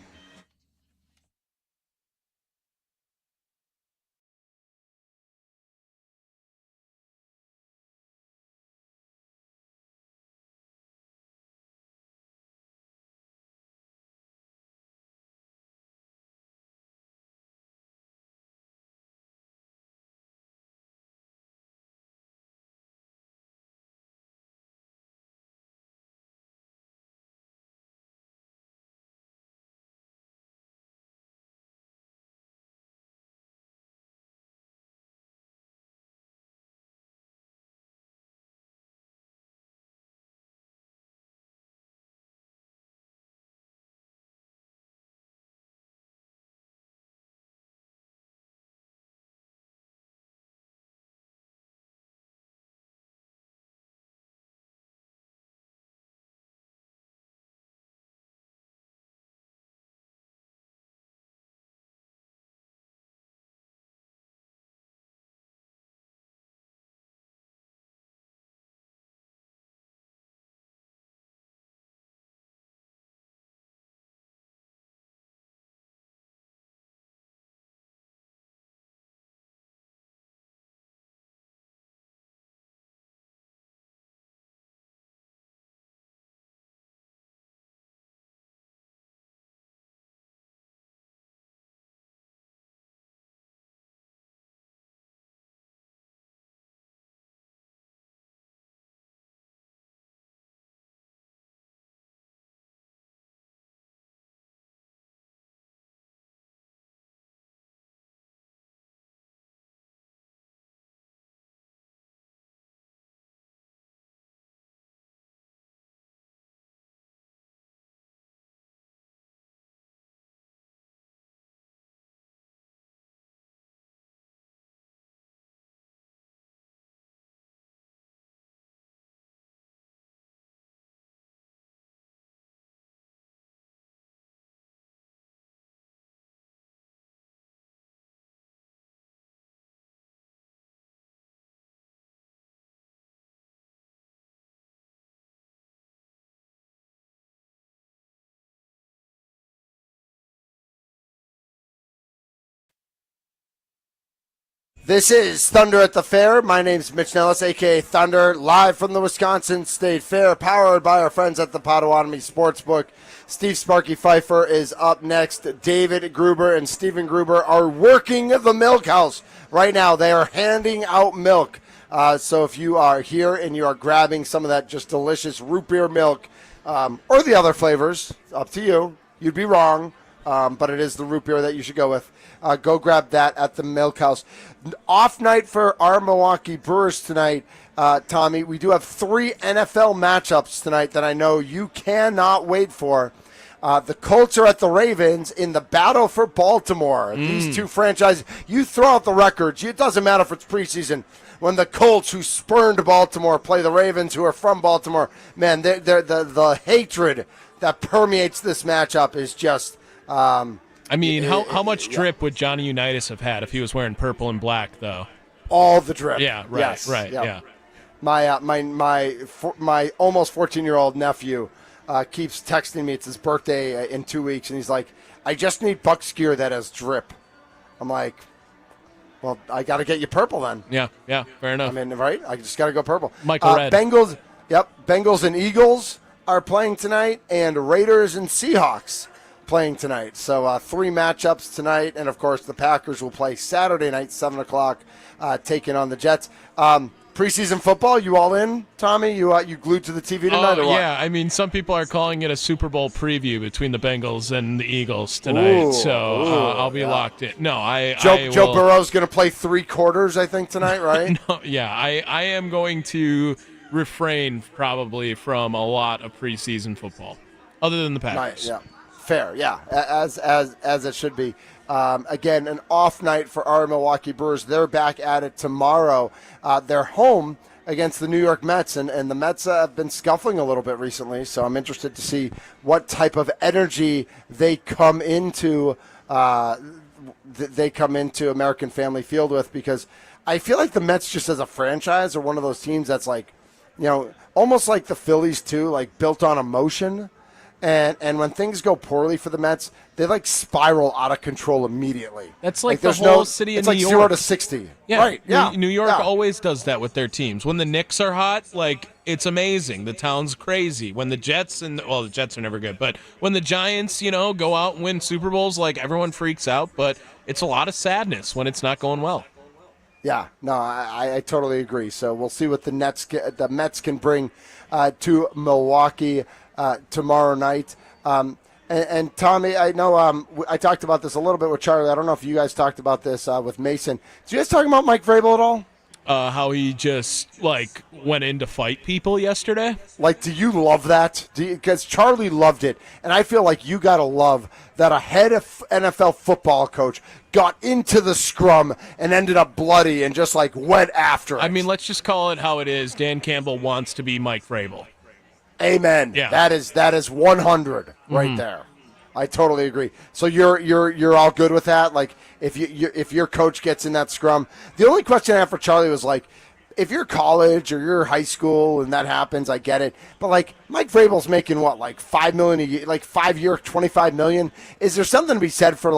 This is Thunder at the Fair. My name's Mitch Nellis, a.k.a. Thunder, live from the Wisconsin State Fair, powered by our friends at the Potawatomi Sportsbook. Steve Sparky Pfeiffer is up next. David Gruber and Stephen Gruber are working the milk house right now. They are handing out milk. So if you are here and you are grabbing some of that just delicious root beer milk, or the other flavors. Up to you. You'd be wrong, but it is the root beer that you should go with. Go grab that at the Milk House. Off night for our Milwaukee Brewers tonight, Tommy. We do have 3 NFL matchups tonight that I know you cannot wait for. The Colts are at the Ravens in the battle for Baltimore. These two franchises, you throw out the records. It doesn't matter if it's preseason. When the Colts, who spurned Baltimore, play the Ravens, who are from Baltimore, man, the hatred that permeates this matchup is just. I mean, how much drip would Johnny Unitas have had if he was wearing purple and black, though? All the drip. Yeah, right, yes, right, yep. yeah. My almost 14-year-old nephew keeps texting me. It's his birthday in 2 weeks, and he's like, "I just need Bucks gear that has drip." I'm like, "Well, I got to get you purple then." Yeah, fair enough. I mean, right? I just got to go purple. Michael Red. Bengals and Eagles are playing tonight, and Raiders and Seahawks playing tonight. So 3 matchups tonight, and of course the Packers will play Saturday night, 7 o'clock, taking on the Jets. Preseason football, you all in, Tommy? You glued to the TV tonight, or what? Yeah, I mean, some people are calling it a Super Bowl preview between the Bengals and the Eagles tonight, I'll be locked in. No, Joe Burrow's going to play 3 quarters, I think, tonight, right? No, yeah, I am going to refrain probably from a lot of preseason football, other than the Packers. Nice, yeah. Fair, yeah, as it should be. Again, an off night for our Milwaukee Brewers. They're back at it tomorrow. They're home against the New York Mets, and the Mets have been scuffling a little bit recently, so I'm interested to see what type of energy they come into American Family Field with, because I feel like the Mets just as a franchise are one of those teams that's like, almost like the Phillies too, like built on emotion. And when things go poorly for the Mets, they like spiral out of control immediately. That's like the whole city of New York. It's like 0 to 60. Yeah, right. Yeah. New York always does that with their teams. When the Knicks are hot, like, it's amazing. The town's crazy. When the Jets the Jets are never good, but when the Giants, go out and win Super Bowls, like, everyone freaks out. But it's a lot of sadness when it's not going well. Yeah, no, I totally agree. So we'll see what the Mets can bring to Milwaukee tomorrow night. And Tommy, I know I talked about this a little bit with Charlie. I don't know if you guys talked about this with Mason. Did you guys talk about Mike Vrabel at all? How he just, went in to fight people yesterday? Do you love that? Because Charlie loved it, and I feel like you got to love that a head of NFL football coach got into the scrum and ended up bloody and just, went after it. I mean, let's just call it how it is. Dan Campbell wants to be Mike Vrabel. Amen. Yeah. That is 100 right there. I totally agree. So you're all good with that? If your coach gets in that scrum, the only question I have for Charlie was if you're college or you're high school and that happens, I get it. But Mike Vrabel's making what, $5 million a year, 5 year, $25 million. Is there something to be said for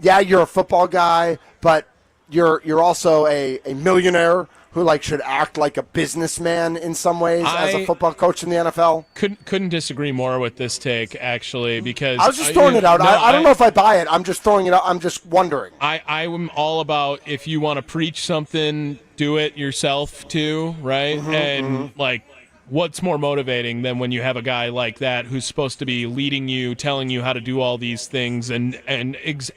you're a football guy, but you're also a millionaire who should act like a businessman in some ways as a football coach in the NFL? Couldn't disagree more with this take, actually, because I was just throwing it out. I don't know if I buy it. I'm just throwing it out. I'm just wondering. I'm all about, if you want to preach something, do it yourself too, right? What's more motivating than when you have a guy like that who's supposed to be leading you, telling you how to do all these things and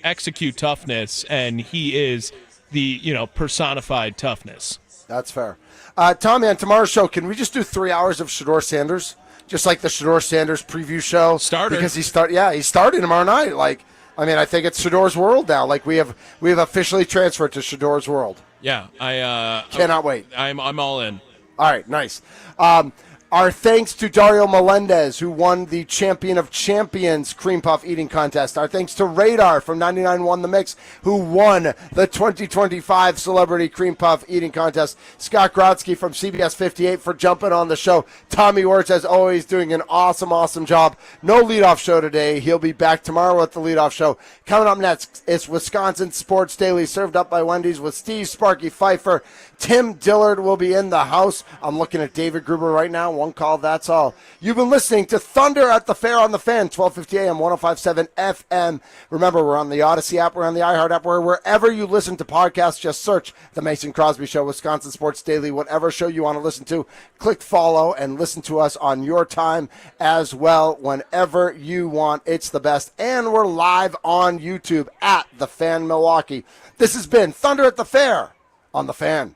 execute toughness, and he is the personified toughness. That's fair. Tommy, on tomorrow's show, can we just do 3 hours of Shedeur Sanders? Just like the Shedeur Sanders preview show? Starter. Because he's starting tomorrow night. I think it's Shedeur's world now. We have officially transferred to Shedeur's world. Yeah. I cannot wait. I'm all in. All right, nice. Our thanks to Dario Melendez, who won the Champion of Champions Cream Puff Eating Contest. Our thanks to Radar from 99.1 The Mix, who won the 2025 Celebrity Cream Puff Eating Contest. Scott Grotsky from CBS 58 for jumping on the show. Tommy Wirtz, as always, doing an awesome job. No leadoff show today. He'll be back tomorrow at the leadoff show. Coming up next, it's Wisconsin Sports Daily, served up by Wendy's with Steve Sparky Pfeiffer. Tim Dillard will be in the house. I'm looking at David Gruber right now. one call, that's all. You've been listening to Thunder at the Fair on the Fan, 1250 AM, 105.7 FM. Remember, we're on the Odyssey app, we're on the iHeart app, wherever you listen to podcasts, just search The Mason Crosby Show, Wisconsin Sports Daily, whatever show you want to listen to. Click follow and listen to us on your time as well, whenever you want. It's the best. And we're live on YouTube at The Fan Milwaukee. This has been Thunder at the Fair on the Fan.